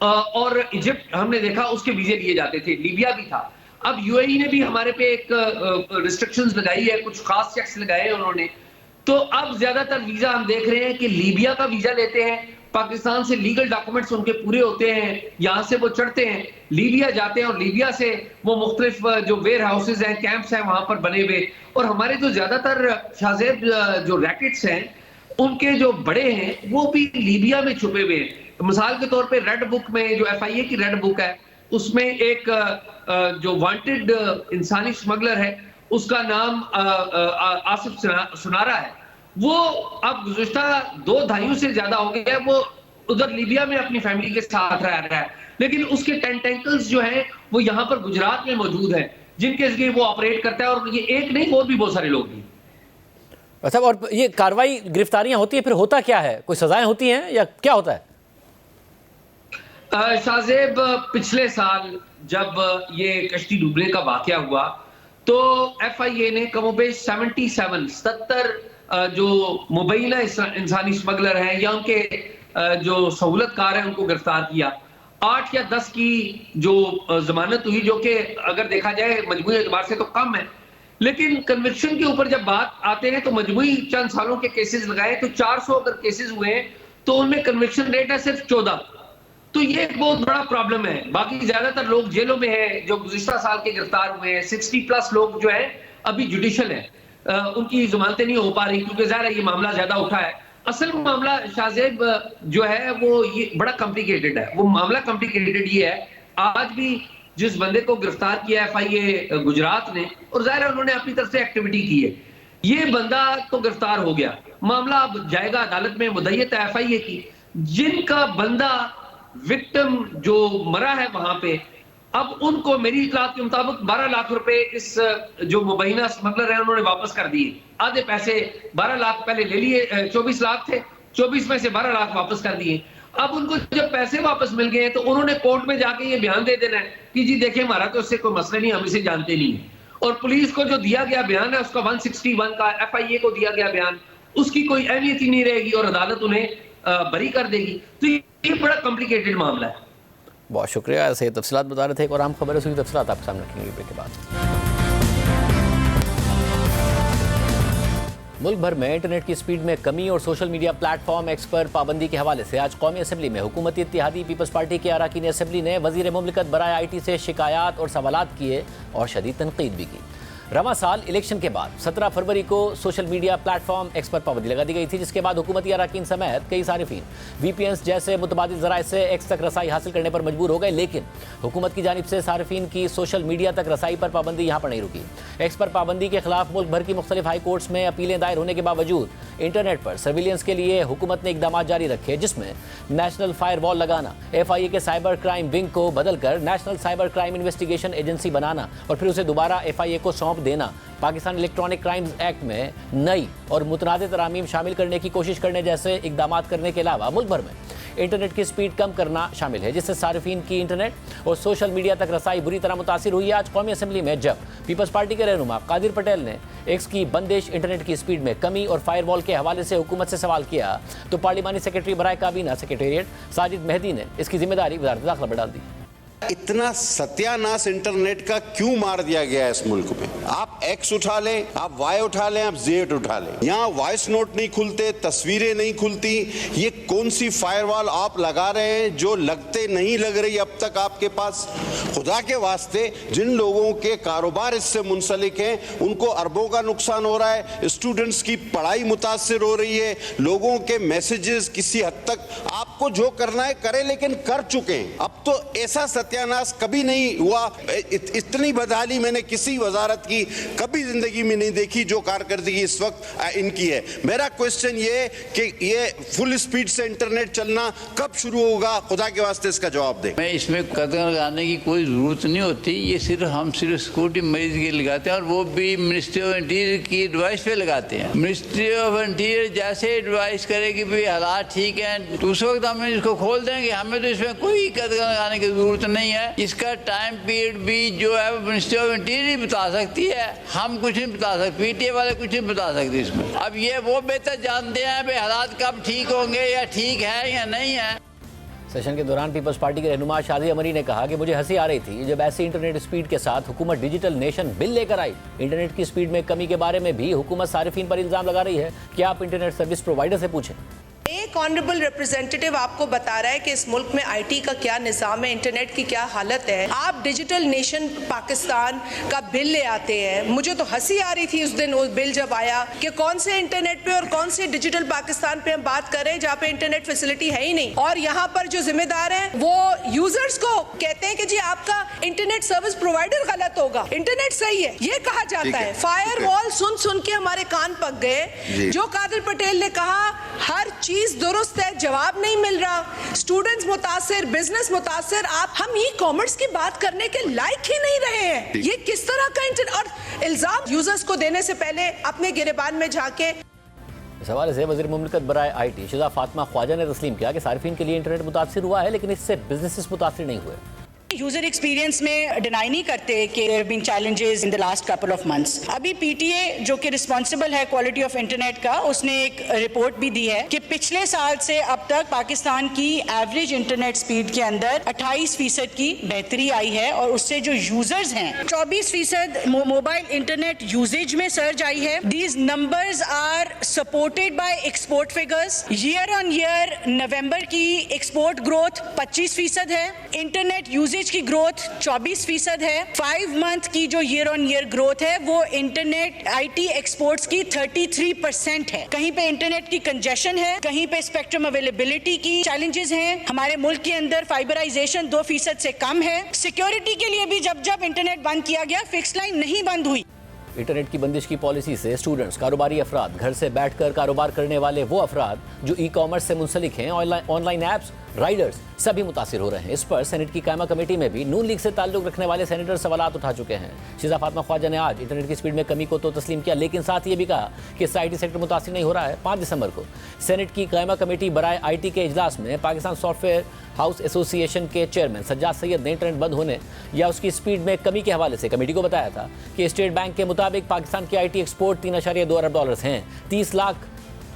और इजिप्ट हमने देखा उसके वीजे लिए जाते थे, लीबिया भी था। अब UAE ने भी हमारे पे एक रिस्ट्रिक्शंस लगाई है, कुछ खास चेक्स लगाए हैं उन्होंने। तो अब ज्यादातर वीजा हम देख रहे हैं कि लीबिया का वीजा लेते हैं, पाकिस्तान से लीगल डॉक्यूमेंट्स उनके पूरे होते हैं, यहाँ से वो चढ़ते हैं, लीबिया जाते हैं और लीबिया से वो मुख्तलिफ जो वेयर हाउसेज हैं, कैंप्स हैं वहां पर बने हुए। और हमारे जो ज्यादातर शाहजेब जो रैकेट्स हैं उनके जो बड़े हैं वो भी लीबिया में छुपे हुए हैं। मिसाल के तौर पे रेड बुक में जो FIA की रेड बुक है उसमें एक जो वांटेड इंसानी स्मगलर है उसका नाम आसिफ सुनारा है। वो अब गुज़िश्ता 2 दहाइयों से ज्यादा हो गया है, वो उधर लीबिया में अपनी फैमिली के साथ रह रहा है, लेकिन उसके टेंटेकल्स जो हैं वो यहाँ पर गुजरात में मौजूद हैं जिनके जरिए वो ऑपरेट करता है। और ये एक नहीं, और भी बहुत सारे लोग हैं। अच्छा, और ये कार्रवाई गिरफ्तारियां होती है, फिर होता क्या है? कोई सजाएं होती हैं या क्या होता है? शाहजेब, पिछले साल जब ये कश्ती डूबने का वाकया हुआ तो FIA ने कमोबेश 77 जो मुबैना इंसानी स्मगलर हैं या उनके जो सहूलतकार हैं उनको गिरफ्तार किया। 8 या 10 की जो जमानत हुई, जो कि अगर देखा जाए मजमूई एतबार से तो कम है, लेकिन कन्विक्शन के ऊपर जब बात आते हैं तो मजमूई चंद सालों के केसेस लगाए तो 400 अगर केसेस हुए हैं तो उनमें कन्विक्शन रेट है सिर्फ 14। तो ये एक बहुत बड़ा प्रॉब्लम है। बाकी ज्यादातर लोग जेलों में हैं जो गुज़िश्ता साल के गिरफ्तार हुए हैं। 60+ लोग जो है अभी जुडिशल है, उनकी जमानतें नहीं हो पा रही क्योंकि ज़ाहिर है ये मामला ज्यादा उठा है। असल मामला शाहजेब जो है वो ये बड़ा कॉम्प्लिकेटेड है। वो मामला कॉम्प्लिकेटेड ये है, आज भी जिस बंदे को गिरफ्तार किया FIA गुजरात ने, और जाहिर है उन्होंने अपनी तरफ से एक्टिविटी की है, ये बंदा तो गिरफ्तार हो गया, मामला अब जाएगा अदालत में, मुद्दईयत है FIA की। जिनका बंदा विक्टिम जो मरा है वहां पे, अब उनको मेरी इतलात के मुताबिक 12 लाख रुपए इस जो मुबैना स्मगलर है उन्होंने वापस कर दिए। आधे पैसे 12 लाख पहले ले लिए, 24 लाख थे, 24 में से 12 लाख वापस कर दिए। अब उनको जब पैसे वापस मिल गए तो उन्होंने कोर्ट में जाके ये बयान दे देना है कि जी देखिए हमारा तो इससे कोई मसला नहीं, हम इसे जानते नहीं है। और पुलिस को जो दिया गया बयान है उसका 161 का FIA को दिया गया बयान, उसकी कोई अहमियत ही नहीं रहेगी और अदालत उन्हें बरी कर देगी। तो ये बड़ा कॉम्प्लिकेटेड मामला है। बहुत शुक्रिया, ऐसे तफसीलात बता रहे थे। एक और आम खबर है, उसकी तफसीलात आपके सामने रखेंगे ब्रेक के बाद। मुल्क भर में इंटरनेट की स्पीड में कमी और सोशल मीडिया प्लेटफॉर्म एक्स पर पाबंदी के हवाले से आज कौमी असम्बली में हुकूमती इत्तेहादी पीपल्स पार्टी के अरकान असम्बली ने वज़ीर मुमलिकत बराए IT से शिकायत और सवालात किए और शदीद तनकीद भी की। रवां साल इलेक्शन के बाद 17 फरवरी को सोशल मीडिया प्लेटफॉर्म एक्स पर पाबंदी लगा दी गई थी, जिसके बाद हुकूमती अरकान समेत कई सारिफीन VPNs जैसे मुतबादिल ज़राए से एक्स तक रसाई हासिल करने पर मजबूर हो गए। लेकिन हुकूमत की जानिब से सारिफीन की सोशल मीडिया तक रसाई पर पाबंदी यहाँ पर नहीं रुकी। एक्स पर पाबंदी के खिलाफ मुल्क भर की मुख्तलिफ हाई कोर्ट्स में अपीलें दायर होने के बावजूद इंटरनेट पर सर्विलेंस के लिए हुकूमत ने इकदाम जारी रखे, जिसमें नेशनल फायर वॉल लगाना, FIA के साइबर क्राइम विंग को बदलकर national cyber crime investigation agency बनाना और फिर उसे दोबारा FIA को सौंप देना, पाकिस्तान इलेक्ट्रॉनिक क्राइम्स एक्ट में नई और मुतनाज़ तरामीम शामिल करने की कोशिश करने जैसे इकदाम करने के अलावा मुल्क भर में इंटरनेट की स्पीड कम करना शामिल है, जिससे सारिफीन की इंटरनेट और सोशल मीडिया तक रसाई बुरी तरह मुतासिर हुई है। आज कौमी असम्बली में जब पीपल्स पार्टी के रहनुमा कादिर पटेल ने एक्स की बंदिश, इंटरनेट की स्पीड में कमी और फायरवॉल के हवाले से हुकूमत से सवाल किया तो पार्लिमानी सेक्रेटरी बराए काबीना सेक्रेटेरिएट साजिद मेहदी ने इसकी जिम्मेदारी वज़ारत दाखिला पर डाल दी। इतना सत्यानाश इंटरनेट का क्यों मार दिया गया है इस मुल्क में? आप एक्स उठा लें, आप वाई उठा लें, आप जेड उठा लें, यहाँ वॉइस नोट नहीं खुलते, तस्वीरें नहीं खुलती। ये कौन सी फायरवॉल आप लगा रहे हैं जो लगते नहीं लग रही अब तक आपके पास? खुदा के वास्ते जिन लोगों के कारोबार इससे मुंसलिक हैं उनको अरबों का नुकसान हो रहा है, स्टूडेंट्स की पढ़ाई मुतासिर हो रही है, लोगों के मैसेजेस किसी हद तक आपको जो करना है करें, लेकिन कर चुके हैं। अब तो ऐसा सत्यानाश कभी नहीं हुआ, इतनी बदहाली मैंने किसी वजारत की कभी जिंदगी में नहीं देखी जो कारकर्दगी इस वक्त इनकी है। मेरा क्वेश्चन ये कि ये फुल स्पीड से इंटरनेट चलना कब शुरू होगा? खुदा के वास्ते इसका जवाब दें। मैं इसमें कदम लगाने की कोई जरूरत नहीं होती, ये हम सिर्फ सिक्योरिटी मरीज के लगाते हैं और वो भी मिनिस्ट्री ऑफ इंटीरियर की एडवाइस पे लगाते हैं। मिनिस्ट्री ऑफ इंटीरियर जैसे एडवाइस करे कि भाई हालात ठीक हैं तो उस वक्त हम इसको खोल देंगे, हमें तो इसमें कोई कदम लगाने की जरूरत नहीं है। इसका टाइम पीरियड भी जो है वो मिनिस्ट्री ऑफ इंटीरियर बता सकती है, हम कुछ नहीं बता सकते, PTA वाले कुछ नहीं बता सकते इसमें। अब ये वो बेहतर जानते हैं भाई हालात कब ठीक होंगे या ठीक है या नहीं है। सेशन के दौरान पीपल्स पार्टी के रहनुमा शादी अमरी ने कहा कि मुझे हंसी आ रही थी जब ऐसी इंटरनेट स्पीड के साथ हुकूमत डिजिटल नेशन बिल लेकर आई। इंटरनेट की स्पीड में कमी के बारे में भी हुकूमत सारिफीन पर इल्जाम लगा रही है कि आप इंटरनेट सर्विस प्रोवाइडर से पूछें। एक ऑनरेबल रिप्रेजेंटेटिव आपको बता रहा है कि इस मुल्क में IT का क्या निज़ाम है, इंटरनेट की क्या हालत है। आप डिजिटल नेशन पाकिस्तान का बिल ले आते हैं। मुझे तो हंसी आ रही थी उस दिन उस बिल जब आया कि कौन से इंटरनेट पे और कौन से डिजिटल पाकिस्तान पे हम बात कर रहे हैं जहाँ पे इंटरनेट फैसिलिटी है ही नहीं। और यहाँ पर जो जिम्मेदार है वो यूजर्स को कहते हैं कि जी आपका इंटरनेट सर्विस प्रोवाइडर गलत होगा, इंटरनेट सही है, ये कहा जाता है। फायर वॉल सुन सुन के हमारे कान पक गए। जो कादिर पटेल ने कहा हर चीज दुरुस्त है, जवाब नहीं मिल रहा, स्टूडेंट्स मुतासिर, बिजनेस मुतासिर, हम ई कॉमर्स की बात करने के लायक ही नहीं रहे हैं। ये किस तरह का और इल्जाम यूजर्स को देने से पहले अपने गिरेबान में झांके। इस हवाले से वज़ीर मुमलिकत बराए IT शिजा फातिमा ख्वाजा ने तस्लीम किया कि सारिफीन के लिए इंटरनेट मुतासिर हुआ है, लेकिन इससे बिजनेसेस मुतासिर नहीं हुए। यूजर एक्सपीरियंस में डिनाई नहीं करते कि there have been challenges in the last couple of months. अभी PTA जो कि रिस्पांसिबल है क्वालिटी ऑफ इंटरनेट का, उसने एक रिपोर्ट भी दी है कि पिछले साल से अब तक पाकिस्तान की एवरेज इंटरनेट स्पीड के अंदर 28% की बेहतरी आई है और उससे जो यूजर्स हैं 24% मोबाइल इंटरनेट यूजेज में सर्ज आई है। These numbers are supported by export figures. Year on year November की एक्सपोर्ट ग्रोथ 25% है। इंटरनेट यूजेज यूसेज की ग्रोथ 24% है। 5 मंथ की जो ईयर ऑन ईयर ग्रोथ है वो इंटरनेट IT एक्सपोर्ट्स की 33% है। कहीं पे इंटरनेट की कंजेशन है, कहीं पे स्पेक्ट्रम अवेलेबिलिटी की चैलेंजेस हैं। हमारे मुल्क के अंदर फाइबराइजेशन 2% से कम है। सिक्योरिटी के लिए भी जब जब इंटरनेट बंद किया गया, फिक्स लाइन नहीं बंद हुई। इंटरनेट की बंदिश की पॉलिसी से स्टूडेंट्स, कारोबारी अफराद, घर से बैठकर कारोबार करने वाले वो अफराद जो ई-कॉमर्स से मुंसलिक हैं, ऑनलाइन ऐप्स, राइडर्स सभी मुतासिर हो रहे हैं। इस पर सेनेट की कायमा कमेटी में भी नून लीग से ताल्लुक रखने वाले सेनेटर सवालात उठा चुके हैं। शिजा फातिमा ख्वाजा ने आज इंटरनेट की स्पीड में कमी को तो तस्लीम किया, लेकिन साथ ये भी कहा कि इससे IT सेक्टर मुतासिर नहीं हो रहा है। 5 दिसंबर को सेनेट की कायमा कमेटी बराए IT के इजलास में पाकिस्तान सॉफ्टवेयर हाउस एसोसिएशन के चेयरमैन सज्जाद सैयद ने इंटरनेट बंद होने या उसकी स्पीड में कमी के हवाले से कमेटी को बताया था कि स्टेट बैंक के मुताबिक पाकिस्तान के IT एक्सपोर्ट $3.2 अरब हैं। 30 लाख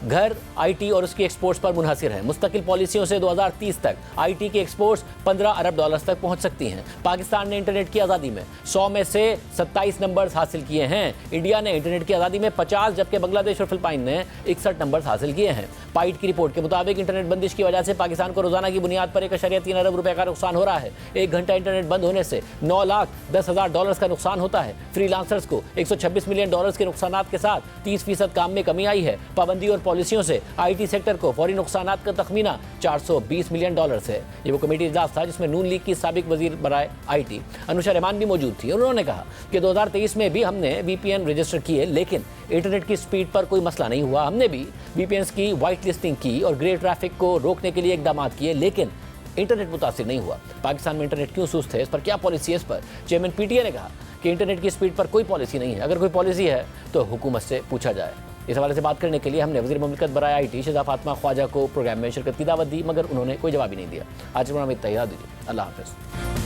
घर IT और उसकी एक्सपोर्ट्स पर मुनहसिर है। मुस्तकिल पॉलिसियों से 2030 तक IT की एक्सपोर्ट्स $15 अरब तक पहुंच सकती हैं। पाकिस्तान ने इंटरनेट की आज़ादी में 100 में से 27 नंबर्स हासिल किए हैं। इंडिया ने इंटरनेट की आज़ादी में 50, जबकि बांग्लादेश और फिलिपाइन ने 61 नंबर्स हासिल किए हैं। पाइट की रिपोर्ट के मुताबिक इंटरनेट बंदिश की वजह से पाकिस्तान को रोजाना की बुनियाद पर $1.3 अरब का नुकसान हो रहा है। 1 घंटा इंटरनेट बंद होने से $9,10,000 का नुकसान होता है। फ्रीलांसर्स को $126 मिलियन के नुकसान के साथ 30% काम में कमी आई है। पाबंदी और पॉलिसियों से IT सेक्टर को फौरी नुकसान का तखमीना $420 मिलियन है। ये वो कमेटी इजलास था जिसमें नून लीग की साबिक वजीर बराए IT अनुशा रहमान भी मौजूद थी। उन्होंने कहा कि 2023 में भी हमने VPN रजिस्टर किए, लेकिन इंटरनेट की स्पीड पर कोई मसला नहीं हुआ। हमने भी VPNs की वाइट लिस्टिंग की और ग्रे ट्रैफिक को रोकने के लिए इकदाम किए, लेकिन इंटरनेट मुतासिर नहीं हुआ। पाकिस्तान में इंटरनेट क्यों सुस्त है, इस पर क्या पॉलिसी है, इस पर चेयरमैन PTA ने कहा कि इंटरनेट की स्पीड पर कोई पॉलिसी नहीं है। अगर कोई पॉलिसी है तो हुकूमत से पूछा जाए। इस हवाले से बात करने के लिए हमने वज़ीर मुमलिकत बराए IT शिजा फातिमा ख्वाजा को प्रोग्राम में शिरकत की दावत दी, मगर उन्होंने कोई जवाब ही नहीं दिया। आज प्रोग्राम में इतना ही, दीजिए। अल्लाह हाफ़िज़।